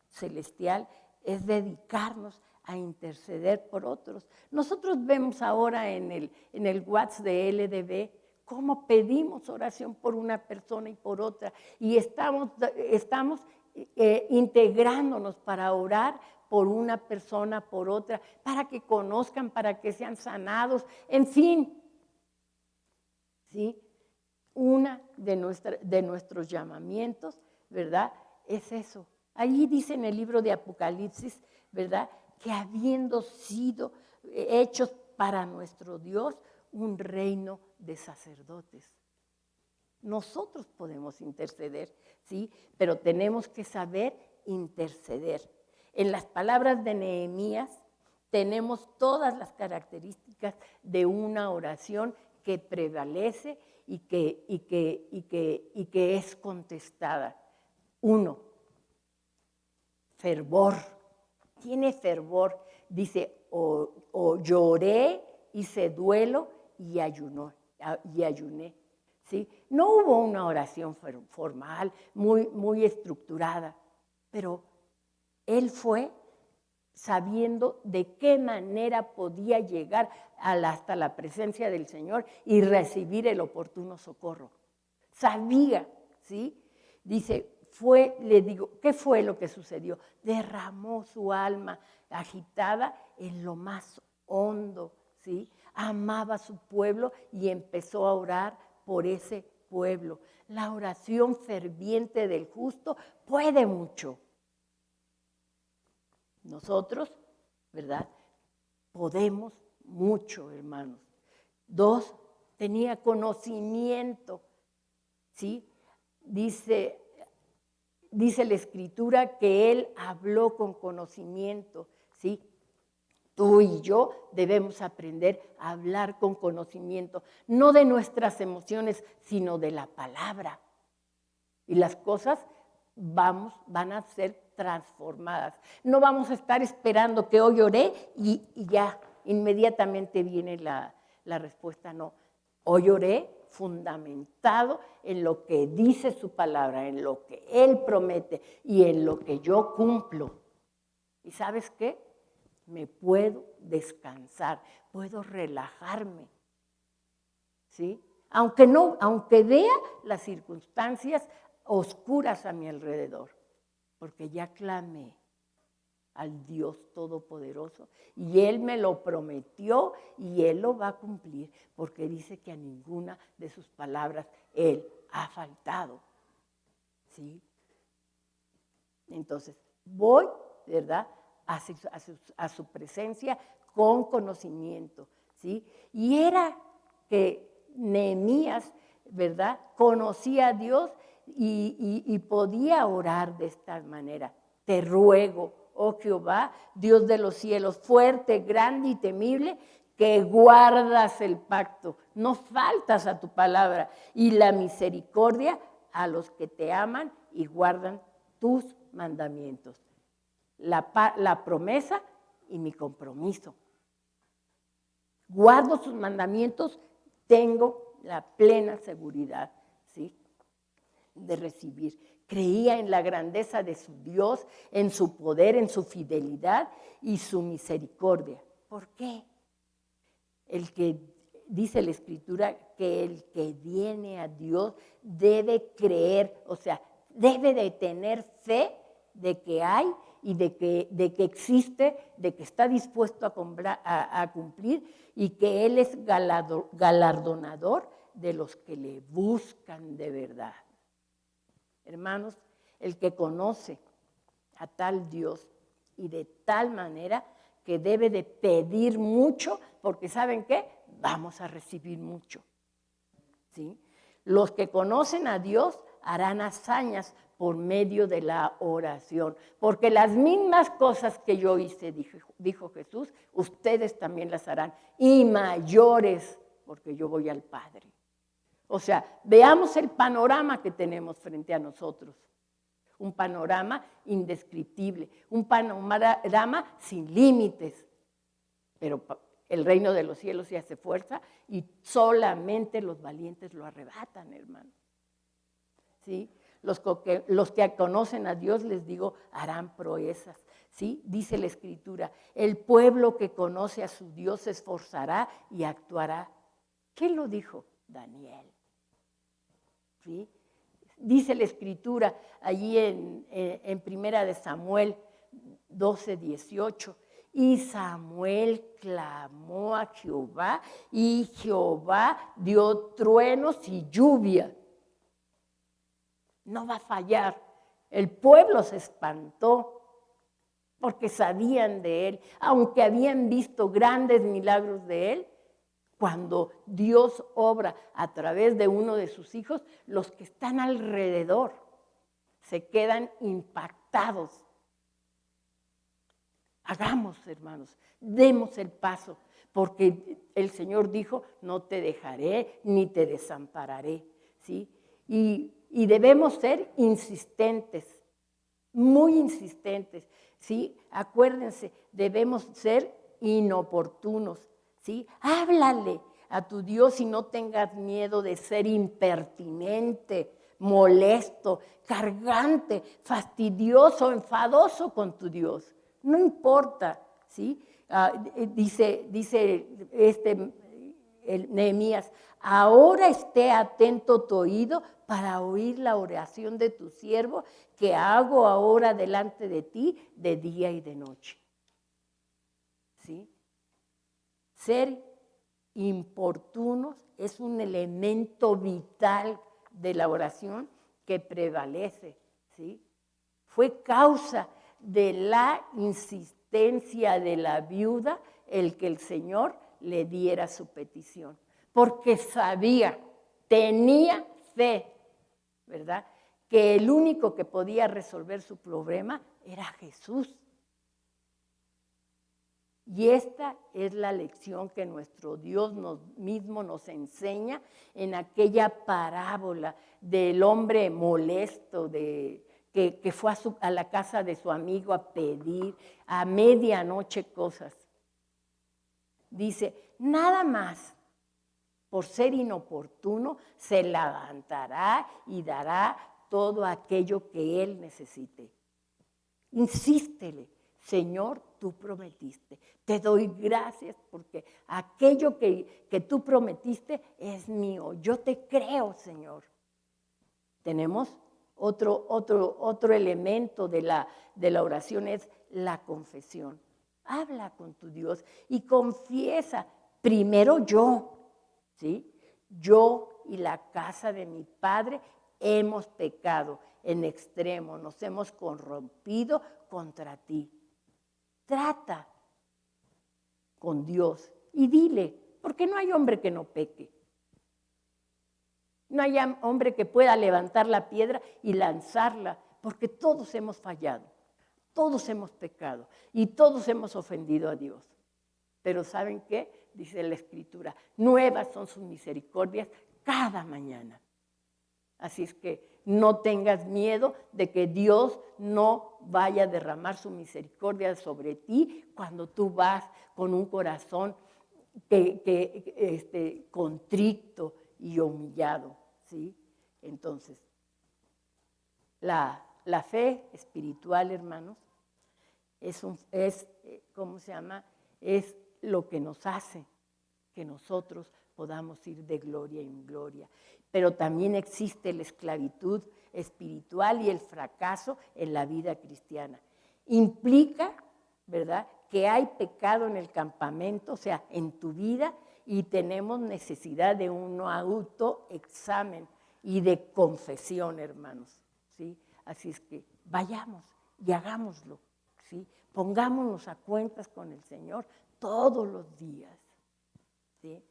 celestial es dedicarnos a interceder por otros. Nosotros vemos ahora en el WhatsApp de LDB cómo pedimos oración por una persona y por otra, y estamos integrándonos para orar por una persona, por otra, para que conozcan, para que sean sanados, en fin, ¿sí? Una de nuestros llamamientos, ¿verdad?, es eso. Allí dice en el libro de Apocalipsis, ¿verdad?, que habiendo sido hechos para nuestro Dios un reino de sacerdotes. Nosotros podemos interceder, ¿sí? Pero tenemos que saber interceder. En las palabras de Nehemías tenemos todas las características de una oración que prevalece y que es contestada. 1, fervor. Tiene fervor. Dice, o lloré, hice duelo y ayuné. ¿Sí? No hubo una oración formal, muy estructurada, pero él fue sabiendo de qué manera podía llegar hasta la presencia del Señor y recibir el oportuno socorro. Sabía, ¿sí? Dice, le digo, ¿qué fue lo que sucedió? Derramó su alma agitada en lo más hondo, ¿sí? Amaba a su pueblo y empezó a orar por ese pueblo. La oración ferviente del justo puede mucho. Nosotros, ¿verdad?, podemos mucho, hermanos. 2, tenía conocimiento, ¿sí? Dice la Escritura que él habló con conocimiento, ¿sí? Tú y yo debemos aprender a hablar con conocimiento, no de nuestras emociones, sino de la palabra. Y las cosas van a ser transformadas. No vamos a estar esperando que hoy oré y ya inmediatamente viene la respuesta, no. Hoy oré fundamentado en lo que dice su palabra, en lo que Él promete y en lo que yo cumplo. ¿Y sabes qué? Me puedo descansar, puedo relajarme, ¿sí? Aunque vea las circunstancias oscuras a mi alrededor, porque ya clamé al Dios Todopoderoso y Él me lo prometió y Él lo va a cumplir, porque dice que a ninguna de sus palabras Él ha faltado, ¿sí? Entonces, voy, ¿verdad?, a su presencia con conocimiento, ¿sí? Y era que Nehemías, ¿verdad?, conocía a Dios y podía orar de esta manera. Te ruego, oh Jehová, Dios de los cielos, fuerte, grande y temible, que guardas el pacto, no faltas a tu palabra, y la misericordia a los que te aman y guardan tus mandamientos. La promesa y mi compromiso. Guardo sus mandamientos, tengo la plena seguridad, ¿sí?, de recibir. Creía en la grandeza de su Dios, en su poder, en su fidelidad y su misericordia. ¿Por qué? Dice la Escritura que el que viene a Dios debe creer, o sea, debe de tener fe de que hay y de que existe, de que está dispuesto a cumplir y que Él es galardonador de los que le buscan de verdad. Hermanos, el que conoce a tal Dios y de tal manera que debe de pedir mucho, porque ¿saben qué? Vamos a recibir mucho. ¿Sí? Los que conocen a Dios harán hazañas por medio de la oración, porque las mismas cosas que yo hice, dijo Jesús, ustedes también las harán, y mayores, porque yo voy al Padre. O sea, veamos el panorama que tenemos frente a nosotros. Un panorama indescriptible, un panorama sin límites. Pero el reino de los cielos se hace fuerza y solamente los valientes lo arrebatan, hermano. ¿Sí? Los que conocen a Dios, les digo, harán proezas. ¿Sí? Dice la Escritura, el pueblo que conoce a su Dios se esforzará y actuará. ¿Quién lo dijo? Daniel. ¿Sí? Dice la Escritura allí en Primera de Samuel 12:18, y Samuel clamó a Jehová y Jehová dio truenos y lluvia. No va a fallar. El pueblo se espantó porque sabían de él, aunque habían visto grandes milagros de él. Cuando Dios obra a través de uno de sus hijos, los que están alrededor se quedan impactados. Hagamos, hermanos, demos el paso, porque el Señor dijo, no te dejaré ni te desampararé, ¿sí? Y debemos ser insistentes, muy insistentes, ¿sí? Acuérdense, debemos ser inoportunos, ¿sí? Háblale a tu Dios y no tengas miedo de ser impertinente, molesto, cargante, fastidioso, enfadoso con tu Dios. No importa, ¿sí? Dice Nehemías, ahora esté atento tu oído para oír la oración de tu siervo que hago ahora delante de ti de día y de noche. ¿Sí? Ser importunos es un elemento vital de la oración que prevalece, ¿sí? Fue causa de la insistencia de la viuda el que el Señor le diera su petición, porque sabía, tenía fe, ¿verdad?, que el único que podía resolver su problema era Jesús. Y esta es la lección que nuestro Dios mismo nos enseña en aquella parábola del hombre molesto que fue a la casa de su amigo a pedir a medianoche cosas. Dice, nada más por ser inoportuno se levantará y dará todo aquello que él necesite. Insístele. Señor, tú prometiste, te doy gracias porque aquello que tú prometiste es mío. Yo te creo, Señor. Tenemos otro elemento de la oración, es la confesión. Habla con tu Dios y confiesa, primero yo, ¿sí? Yo y la casa de mi padre hemos pecado en extremo, nos hemos corrompido contra ti. Trata con Dios y dile, porque no hay hombre que no peque. No hay hombre que pueda levantar la piedra y lanzarla, porque todos hemos fallado, todos hemos pecado y todos hemos ofendido a Dios. Pero ¿saben qué? Dice la Escritura, nuevas son sus misericordias cada mañana. Así es que no tengas miedo de que Dios no vaya a derramar su misericordia sobre ti cuando tú vas con un corazón contrito y humillado, ¿sí? Entonces, La fe espiritual, hermanos, ¿cómo se llama? Es lo que nos hace que nosotros podamos ir de gloria en gloria. Pero también existe la esclavitud espiritual y el fracaso en la vida cristiana. Implica, ¿verdad?, que hay pecado en el campamento, o sea, en tu vida, y tenemos necesidad de un autoexamen y de confesión, hermanos, ¿sí? Así es que vayamos y hagámoslo, ¿sí? Pongámonos a cuentas con el Señor todos los días, ¿sí?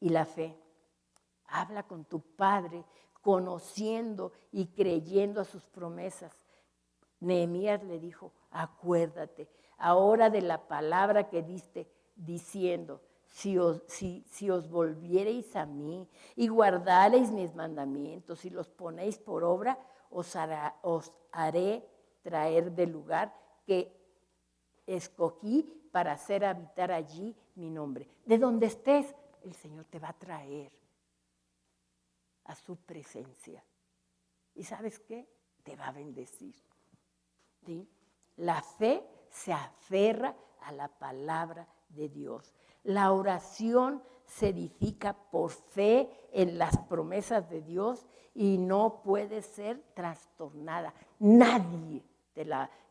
Y la fe, habla con tu Padre, conociendo y creyendo a sus promesas. Nehemías le dijo, acuérdate ahora de la palabra que diste, diciendo, si os volviereis a mí y guardareis mis mandamientos y los ponéis por obra, os haré traer del lugar que escogí para hacer habitar allí mi nombre. De donde estés, el Señor te va a traer a su presencia. ¿Y sabes qué? Te va a bendecir. ¿Sí? La fe se aferra a la palabra de Dios. La oración se edifica por fe en las promesas de Dios y no puede ser trastornada. Nadie,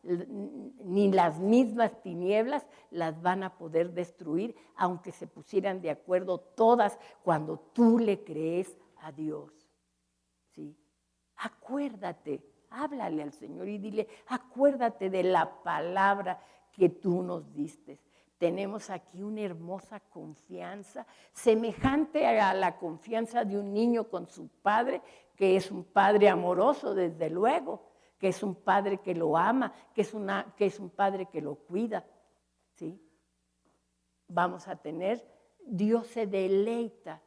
ni las mismas tinieblas las van a poder destruir, aunque se pusieran de acuerdo todas cuando tú le crees a Dios. ¿Sí? Acuérdate, háblale al Señor y dile, acuérdate de la palabra que tú nos diste. Tenemos aquí una hermosa confianza, semejante a la confianza de un niño con su padre, que es un padre amoroso, desde luego, que es un padre que lo ama, que es un padre que lo cuida. ¿Sí? Vamos a tener, Dios se deleita,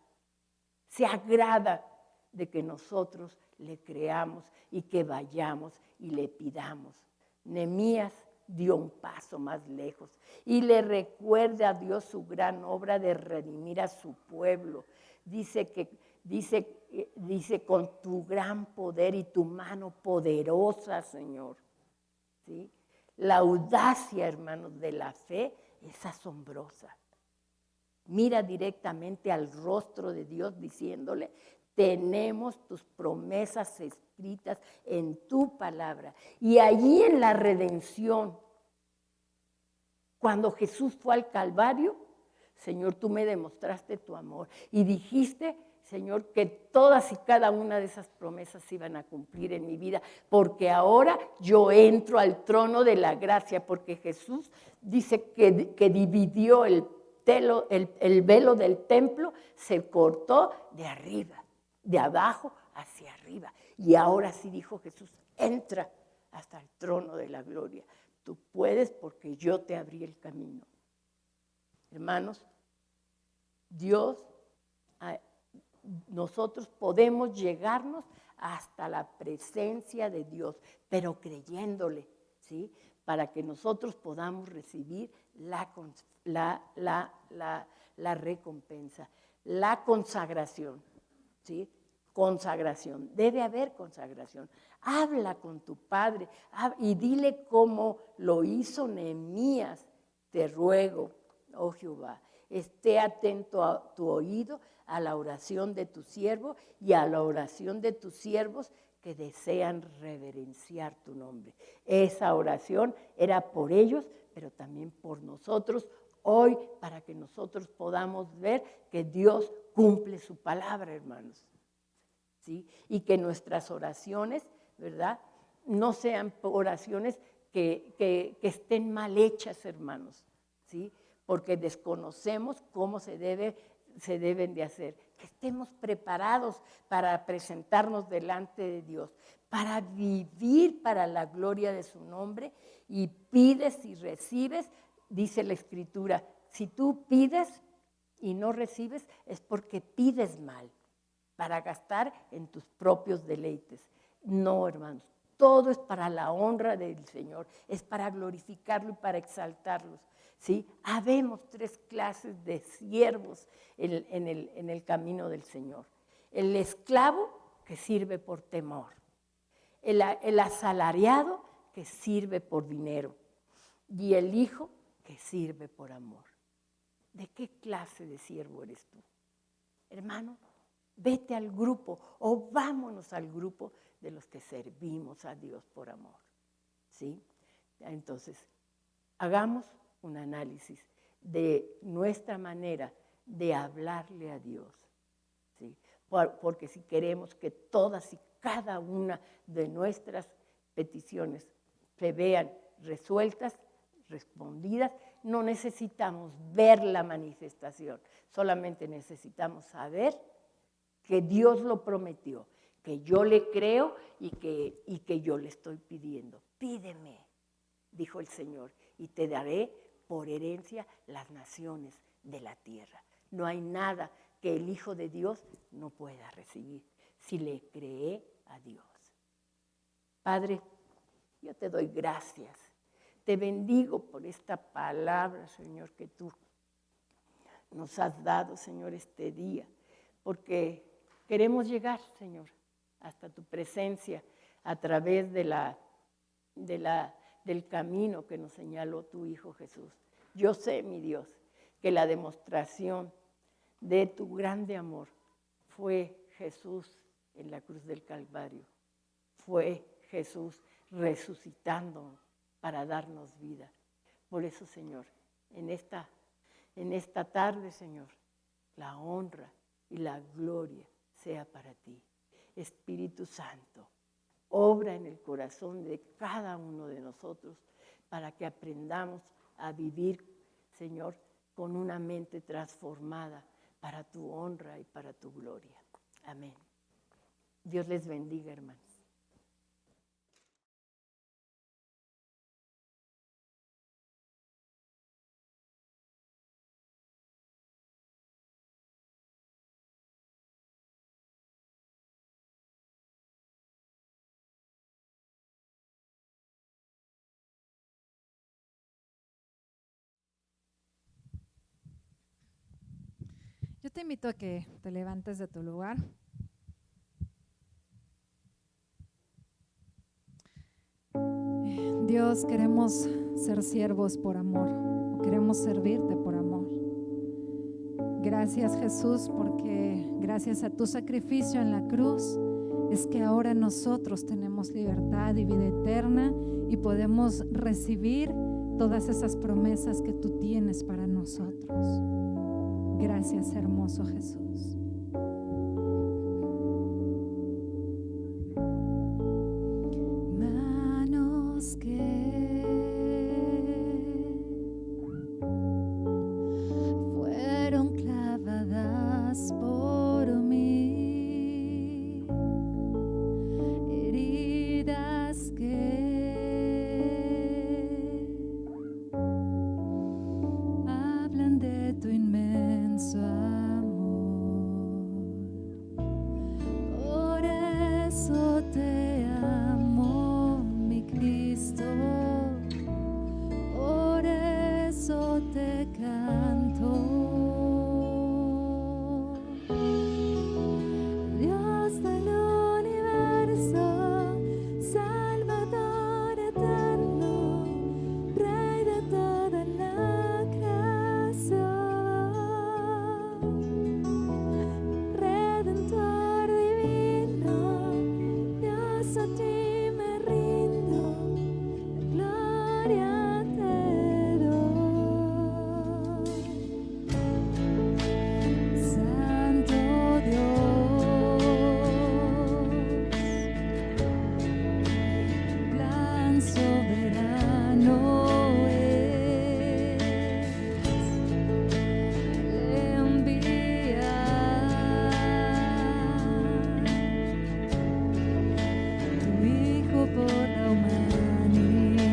se agrada de que nosotros le creamos y que vayamos y le pidamos. Nehemías dio un paso más lejos y le recuerda a Dios su gran obra de redimir a su pueblo. Dice con tu gran poder y tu mano poderosa, Señor. ¿Sí? La audacia, hermanos, de la fe es asombrosa. Mira directamente al rostro de Dios diciéndole, tenemos tus promesas escritas en tu palabra. Y allí en la redención, cuando Jesús fue al Calvario, Señor, tú me demostraste tu amor y dijiste, Señor, que todas y cada una de esas promesas se iban a cumplir en mi vida, porque ahora yo entro al trono de la gracia, porque Jesús dice que dividió el velo del templo, se cortó de arriba, de abajo hacia arriba. Y ahora sí dijo Jesús, entra hasta el trono de la gloria. Tú puedes porque yo te abrí el camino. Hermanos, nosotros podemos llegarnos hasta la presencia de Dios, pero creyéndole, ¿sí? Para que nosotros podamos recibir la recompensa, la consagración, ¿sí? Consagración, debe haber consagración. Habla con tu Padre y dile cómo lo hizo Nehemías. Te ruego, oh Jehová, esté atento a tu oído a la oración de tu siervo y a la oración de tus siervos que desean reverenciar tu nombre. Esa oración era por ellos, pero también por nosotros hoy, para que nosotros podamos ver que Dios cumple su palabra, hermanos. ¿Sí? Y que nuestras oraciones, ¿verdad?, no sean oraciones que estén mal hechas, hermanos, ¿sí? Porque desconocemos cómo se deben de hacer. Que estemos preparados para presentarnos delante de Dios, para vivir para la gloria de su nombre, y pides y recibes, dice la Escritura, si tú pides y no recibes es porque pides mal, para gastar en tus propios deleites. No, hermanos, todo es para la honra del Señor, es para glorificarlo y para exaltarlo. ¿Sí? Habemos 3 clases de siervos en el camino del Señor. El esclavo que sirve por temor. el asalariado que sirve por dinero y el hijo que sirve por amor. ¿De qué clase de siervo eres tú? Hermano, vete al grupo o vámonos al grupo de los que servimos a Dios por amor. ¿Sí? Entonces, hagamos un análisis de nuestra manera de hablarle a Dios. ¿Sí? Porque si queremos que todas y cada una de nuestras peticiones se vean resueltas, respondidas, no necesitamos ver la manifestación, solamente necesitamos saber que Dios lo prometió, que yo le creo y que yo le estoy pidiendo. Pídeme, dijo el Señor, y te daré por herencia las naciones de la tierra. No hay nada que el Hijo de Dios no pueda recibir si le cree a Dios. Padre, yo te doy gracias. Te bendigo por esta palabra, Señor, que tú nos has dado, Señor, este día, porque queremos llegar, Señor, hasta tu presencia a través del camino que nos señaló tu Hijo Jesús. Yo sé, mi Dios, que la demostración de tu grande amor fue Jesús en la cruz del Calvario, fue Jesús resucitando para darnos vida. Por eso, Señor, en esta tarde, Señor, la honra y la gloria sea para ti. Espíritu Santo, obra en el corazón de cada uno de nosotros para que aprendamos a vivir, Señor, con una mente transformada para tu honra y para tu gloria. Amén. Dios les bendiga, hermanos. Yo te invito a que te levantes de tu lugar. Dios, queremos ser siervos por amor, queremos servirte por amor. Gracias, Jesús, porque gracias a tu sacrificio en la cruz es que ahora nosotros tenemos libertad y vida eterna y podemos recibir todas esas promesas que tú tienes para nosotros. Gracias, hermoso Jesús. Manos que fueron clavadas por mí, heridas que hablan de tu inmenso amor. Por eso te amo, mi Cristo, por eso te canto. Dios del universo, Salvador eterno, Rey de toda la creación, Redentor divino, Dios, a ti me rindo, gloria te doy. Santo Dios, plan soberano es enviar tu Hijo por la humanidad.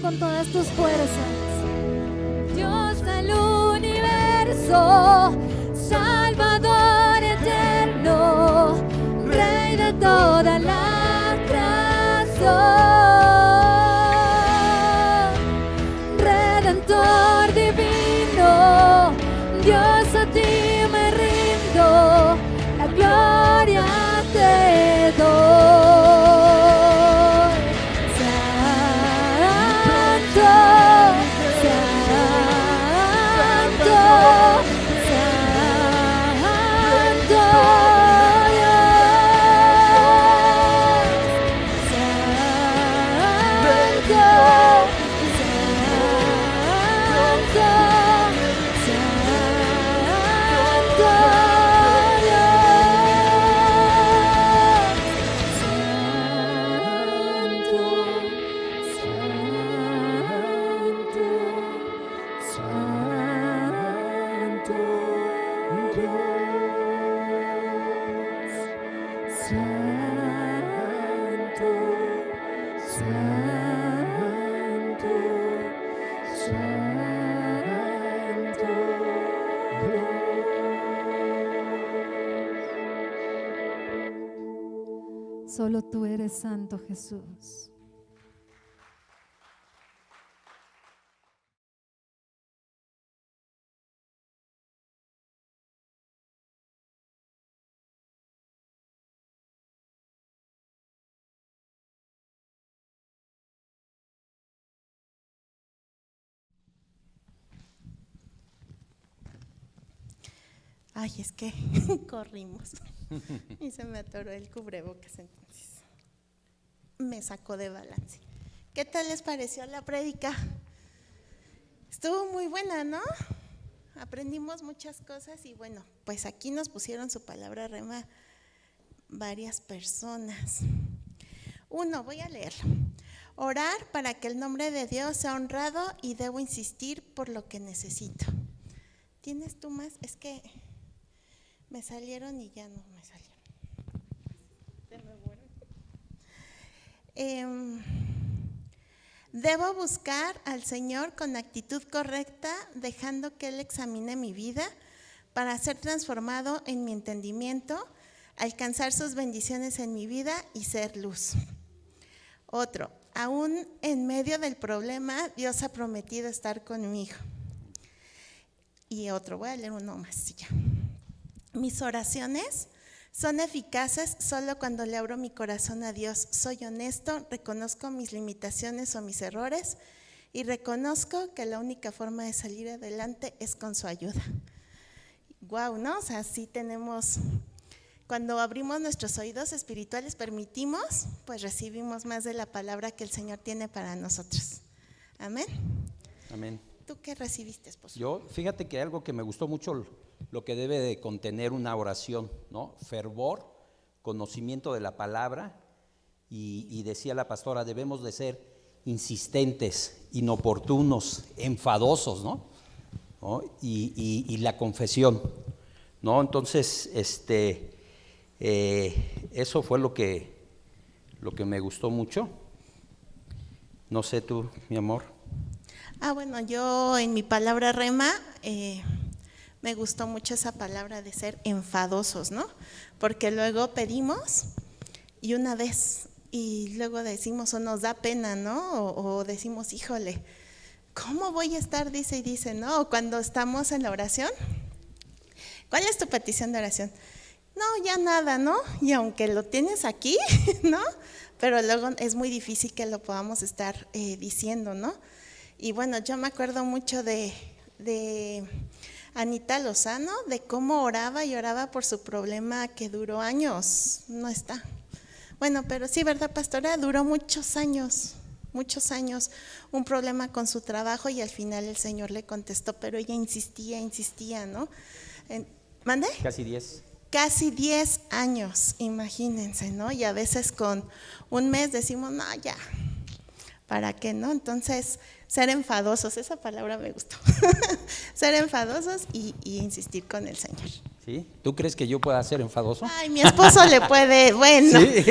con todas tus fuerzas. Dios del universo, Salvador eterno, Rey de toda la creación, Redentor divino, Dios a ti me rindo, la gloria te doy. Solo tú eres santo, Jesús. Ay, es que corrimos y se me atoró el cubrebocas, entonces me sacó de balance. ¿Qué tal les pareció la prédica? Estuvo muy buena, ¿no? Aprendimos muchas cosas y bueno, pues aquí nos pusieron su palabra rema varias personas. Uno, voy a leerlo. Orar para que el nombre de Dios sea honrado y debo insistir por lo que necesito. ¿Tienes tú más? Es que me salieron y ya no me salieron. Debo buscar al Señor con actitud correcta, dejando que Él examine mi vida para ser transformado en mi entendimiento, alcanzar sus bendiciones en mi vida y ser luz. Otro, aún en medio del problema, Dios ha prometido estar conmigo. Y otro, voy a leer uno más y ya. Mis oraciones son eficaces solo cuando le abro mi corazón a Dios. Soy honesto, reconozco mis limitaciones o mis errores y reconozco que la única forma de salir adelante es con su ayuda. Guau, ¿no? O sea, sí tenemos, cuando abrimos nuestros oídos espirituales, permitimos, pues recibimos más de la palabra que el Señor tiene para nosotros. Amén. Amén. ¿Tú qué recibiste, esposo? Yo, fíjate que algo que me gustó mucho, lo que debe de contener una oración, ¿no? Fervor, conocimiento de la palabra y decía la pastora, debemos de ser insistentes, inoportunos, enfadosos, ¿no? Y la confesión, ¿no? Entonces, eso fue lo que me gustó mucho. No sé tú, mi amor. Bueno, yo en mi palabra rema me gustó mucho esa palabra de ser enfadosos, ¿no? Porque luego pedimos y una vez y luego decimos o nos da pena, ¿no? O decimos, híjole, ¿cómo voy a estar? Dice y dice, ¿no? O cuando estamos en la oración, ¿cuál es tu petición de oración? No, ya nada, ¿no? Y aunque lo tienes aquí, ¿no? Pero luego es muy difícil que lo podamos estar diciendo, ¿no? Y bueno, yo me acuerdo mucho de Anita Lozano, de cómo oraba y oraba por su problema que duró años, no está. Bueno, pero sí, ¿verdad, pastora? Duró muchos años, un problema con su trabajo y al final el Señor le contestó, pero ella insistía, ¿no? ¿Mande? Casi 10. Casi 10 años, imagínense, ¿no? Y a veces con un mes decimos, no, ya, ¿para qué, no? Entonces, ser enfadosos, esa palabra me gustó. Ser enfadosos y insistir con el Señor. ¿Sí? ¿Tú crees que yo pueda ser enfadoso? Ay, mi esposo le puede, bueno. Sí.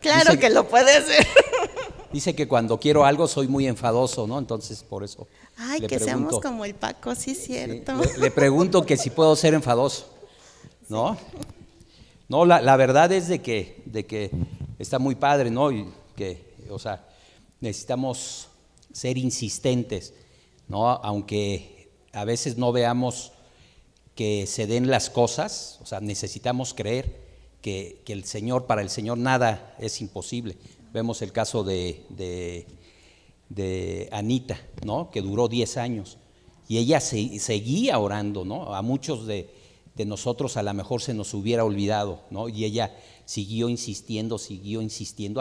Claro Dice que lo puede hacer. dice que cuando quiero algo soy muy enfadoso, ¿no? Entonces por eso Ay, le que seamos pregunto. como el Paco, sí, Sí, cierto. le pregunto que si puedo ser enfadoso, ¿no? No, la verdad es de que está muy padre, ¿no? Y que, o sea, necesitamos ser insistentes, ¿no? Aunque a veces no veamos que se den las cosas, o sea, necesitamos creer que el Señor, para el Señor nada es imposible. Vemos el caso de Anita, ¿no? Que duró 10 años y ella seguía orando, ¿no? A muchos de nosotros a lo mejor se nos hubiera olvidado, ¿no? Y ella siguió insistiendo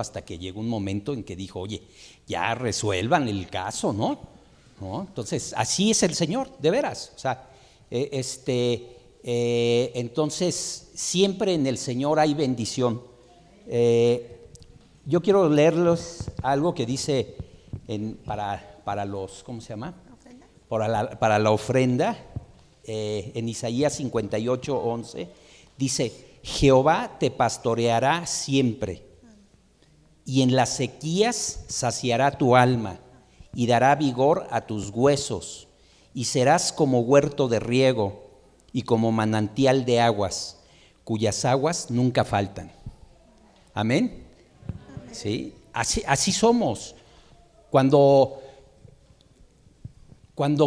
hasta que llegó un momento en que dijo, oye, ya resuelvan el caso, ¿no? Entonces, así es el Señor, de veras. O sea, entonces, siempre en el Señor hay bendición. Yo quiero leerles algo que dice para los, ¿cómo se llama? Para la ofrenda. En Isaías 58:11 dice: Jehová te pastoreará siempre, y en las sequías saciará tu alma, y dará vigor a tus huesos, y serás como huerto de riego, y como manantial de aguas, cuyas aguas nunca faltan. Amén. ¿Sí? Así somos. Cuando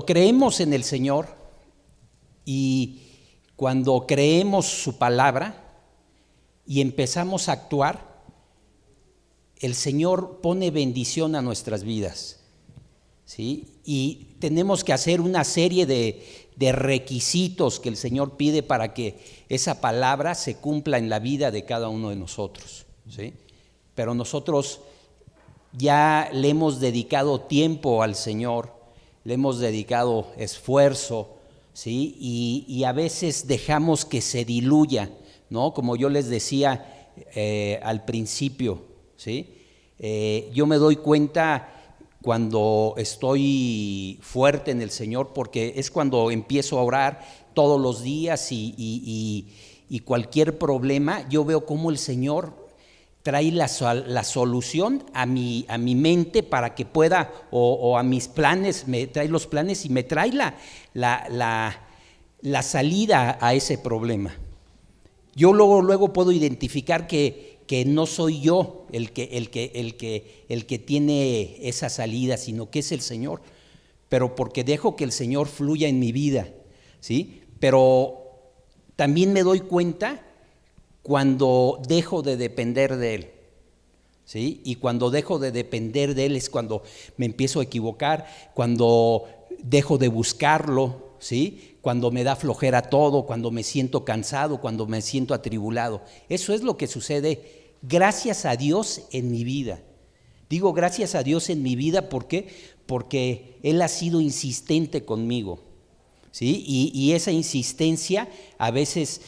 creemos en el Señor y cuando creemos su palabra y empezamos a actuar, el Señor pone bendición a nuestras vidas, ¿sí? Y tenemos que hacer una serie de requisitos que el Señor pide para que esa palabra se cumpla en la vida de cada uno de nosotros, ¿sí? Pero nosotros ya le hemos dedicado tiempo al Señor, le hemos dedicado esfuerzo, ¿sí? Y a veces dejamos que se diluya, ¿no? Como yo les decía al principio, ¿sí? Yo me doy cuenta cuando estoy fuerte en el Señor, porque es cuando empiezo a orar todos los días y cualquier problema, yo veo cómo el Señor trae la solución a mi mente para que pueda, o a mis planes, me trae los planes y me trae la salida a ese problema. Yo luego puedo identificar que no soy yo el que tiene esa salida, sino que es el Señor, pero porque dejo que el Señor fluya en mi vida, ¿sí? Pero también me doy cuenta cuando dejo de depender de Él, ¿sí? Y cuando dejo de depender de Él es cuando me empiezo a equivocar, cuando dejo de buscarlo, ¿sí? Cuando me da flojera todo, cuando me siento cansado, cuando me siento atribulado. Eso es lo que sucede, gracias a Dios, en mi vida. Digo gracias a Dios en mi vida, ¿por qué? Porque Él ha sido insistente conmigo, ¿sí? Y esa insistencia a veces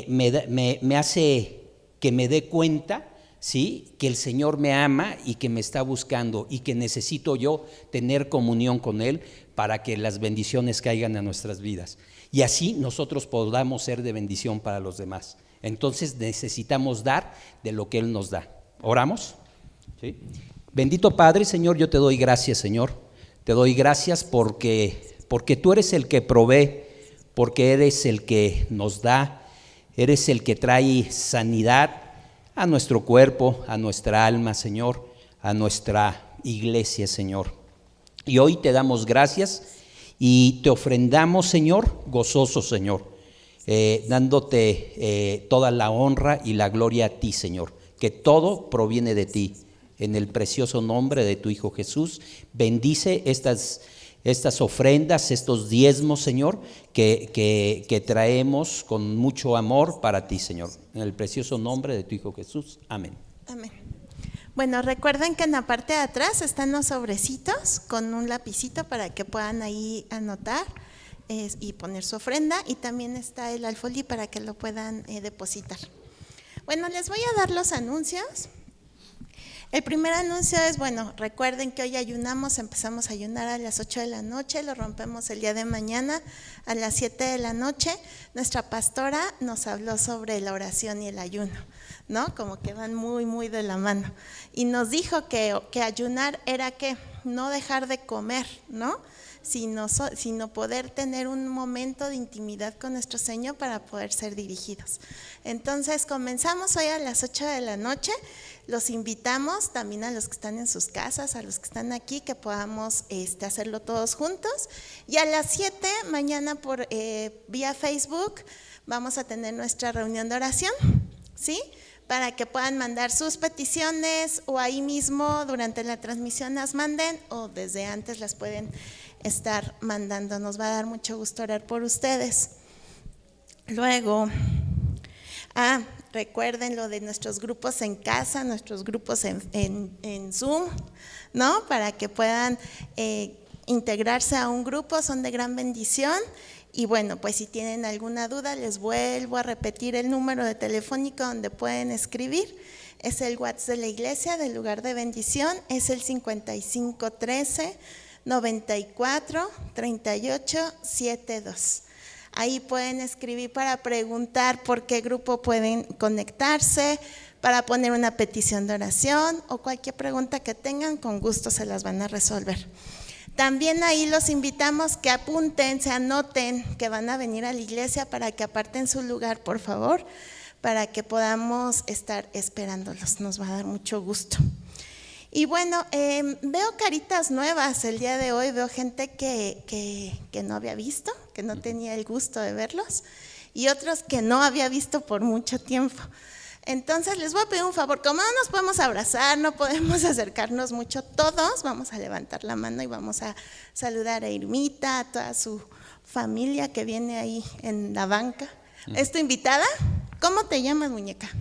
me hace que me dé cuenta, ¿sí? Que el Señor me ama y que me está buscando y que necesito yo tener comunión con Él para que las bendiciones caigan a nuestras vidas y así nosotros podamos ser de bendición para los demás. Entonces necesitamos dar de lo que Él nos da. ¿Oramos? ¿Sí? Bendito Padre, Señor, yo te doy gracias, Señor. Te doy gracias porque tú eres el que provee, porque eres el que nos da, eres el que trae sanidad a nuestro cuerpo, a nuestra alma, Señor, a nuestra iglesia, Señor. Y hoy te damos gracias y te ofrendamos, Señor, gozoso, Señor, dándote toda la honra y la gloria a ti, Señor, que todo proviene de ti. En el precioso nombre de tu Hijo Jesús, bendice estas ofrendas, estos diezmos, Señor, que traemos con mucho amor para ti, Señor. En el precioso nombre de tu Hijo Jesús. Amén. Amén. Bueno, recuerden que en la parte de atrás están los sobrecitos con un lapicito para que puedan ahí anotar y poner su ofrenda, y también está el alfolí para que lo puedan depositar. Bueno, les voy a dar los anuncios. El primer anuncio es, bueno, recuerden que hoy ayunamos, empezamos a ayunar a las 8 de la noche, lo rompemos el día de mañana a las 7 de la noche. Nuestra pastora nos habló sobre la oración y el ayuno, ¿no? Como que van muy, muy de la mano. Y nos dijo que ayunar era que no dejar de comer, ¿no? Sino poder tener un momento de intimidad con nuestro Señor para poder ser dirigidos. Entonces comenzamos hoy a las 8 de la noche. Los invitamos también a los que están en sus casas, a los que están aquí, que podamos hacerlo todos juntos. Y a las 7 mañana por vía Facebook vamos a tener nuestra reunión de oración, ¿sí? Para que puedan mandar sus peticiones o ahí mismo durante la transmisión las manden o desde antes las pueden estar mandando. Nos va a dar mucho gusto orar por ustedes. Luego, recuerden lo de nuestros grupos en casa, nuestros grupos en Zoom, ¿no? Para que puedan integrarse a un grupo, son de gran bendición. Y bueno, pues si tienen alguna duda, les vuelvo a repetir el número de telefónico donde pueden escribir. Es el WhatsApp de la iglesia, del lugar de bendición, es el 5513-943872. Ahí pueden escribir para preguntar por qué grupo pueden conectarse, para poner una petición de oración o cualquier pregunta que tengan, con gusto se las van a resolver. También ahí los invitamos que apunten, se anoten que van a venir a la iglesia para que aparten su lugar, por favor, para que podamos estar esperándolos. Nos va a dar mucho gusto. Y bueno, veo caritas nuevas el día de hoy, veo gente que no había visto, que no tenía el gusto de verlos, y otros que no había visto por mucho tiempo. Entonces les voy a pedir un favor, como no nos podemos abrazar, no podemos acercarnos mucho, todos vamos a levantar la mano y vamos a saludar a Irmita, a toda su familia que viene ahí en la banca. ¿Es tu invitada? ¿Cómo te llamas, muñeca?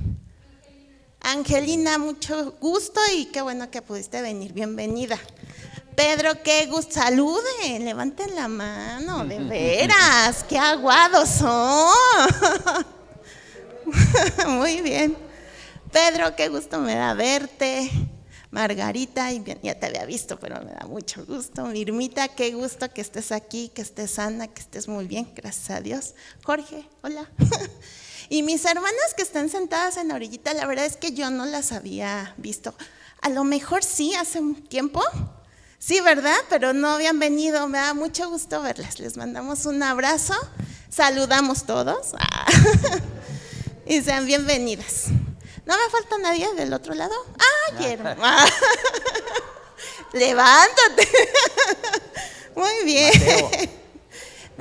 Angelina, mucho gusto y qué bueno que pudiste venir, bienvenida. Pedro, qué gusto, saluden, levanten la mano, de veras, qué aguados son. Muy bien. Pedro, qué gusto me da verte. Margarita, ya te había visto, pero me da mucho gusto. Irmita, qué gusto que estés aquí, que estés sana, que estés muy bien, gracias a Dios. Jorge, hola. Y mis hermanas que están sentadas en la orillita, la verdad es que yo no las había visto. A lo mejor sí, hace un tiempo. Sí, ¿verdad? Pero no habían venido. Me da mucho gusto verlas. Les mandamos un abrazo. Saludamos todos. Y sean bienvenidas. ¿No me falta nadie del otro lado? Yerma. Levántate. Muy bien. Mateo.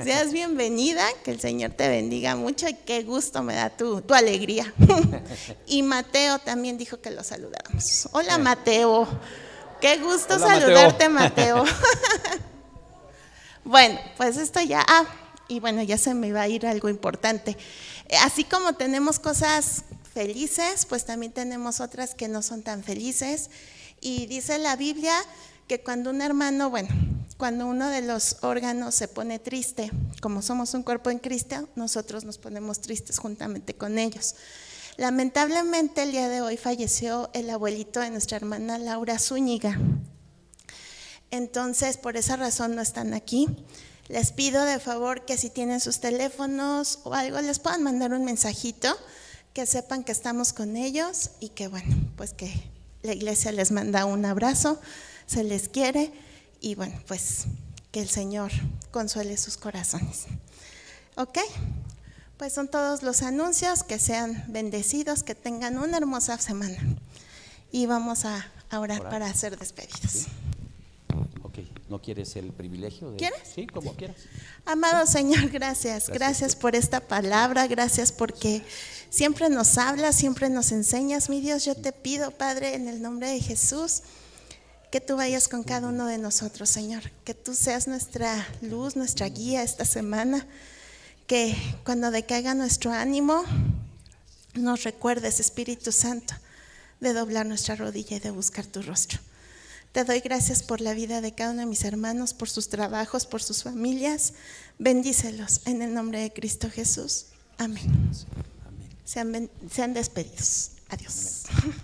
Seas bienvenida, que el Señor te bendiga mucho y qué gusto me da tu alegría. Y Mateo también dijo que lo saludáramos. Hola, Mateo. Qué gusto saludarte, Mateo. Bueno, pues esto ya, y bueno, ya se me iba a ir algo importante. Así como tenemos cosas felices, pues también tenemos otras que no son tan felices. Y dice la Biblia que cuando un hermano, cuando uno de los órganos se pone triste, como somos un cuerpo en Cristo, nosotros nos ponemos tristes juntamente con ellos. Lamentablemente el día de hoy falleció el abuelito de nuestra hermana Laura Zúñiga. Entonces, por esa razón no están aquí. Les pido de favor que si tienen sus teléfonos o algo, les puedan mandar un mensajito, que sepan que estamos con ellos y que bueno, pues que la iglesia les manda un abrazo, se les quiere y bueno, pues que el Señor consuele sus corazones. ¿Ok? Pues son todos los anuncios, que sean bendecidos, que tengan una hermosa semana. Y vamos a orar para ser despedidos. ¿Sí? Ok, ¿no quieres el privilegio? ¿Quieres? Sí, como quieras. Amado Señor, gracias por esta palabra, gracias porque siempre nos hablas, siempre nos enseñas. Mi Dios, yo te pido, Padre, en el nombre de Jesús, que tú vayas con cada uno de nosotros, Señor, que tú seas nuestra luz, nuestra guía esta semana, que cuando decaiga nuestro ánimo, nos recuerdes, Espíritu Santo, de doblar nuestra rodilla y de buscar tu rostro. Te doy gracias por la vida de cada uno de mis hermanos, por sus trabajos, por sus familias. Bendícelos en el nombre de Cristo Jesús. Amén. Sean despedidos. Adiós. Amén.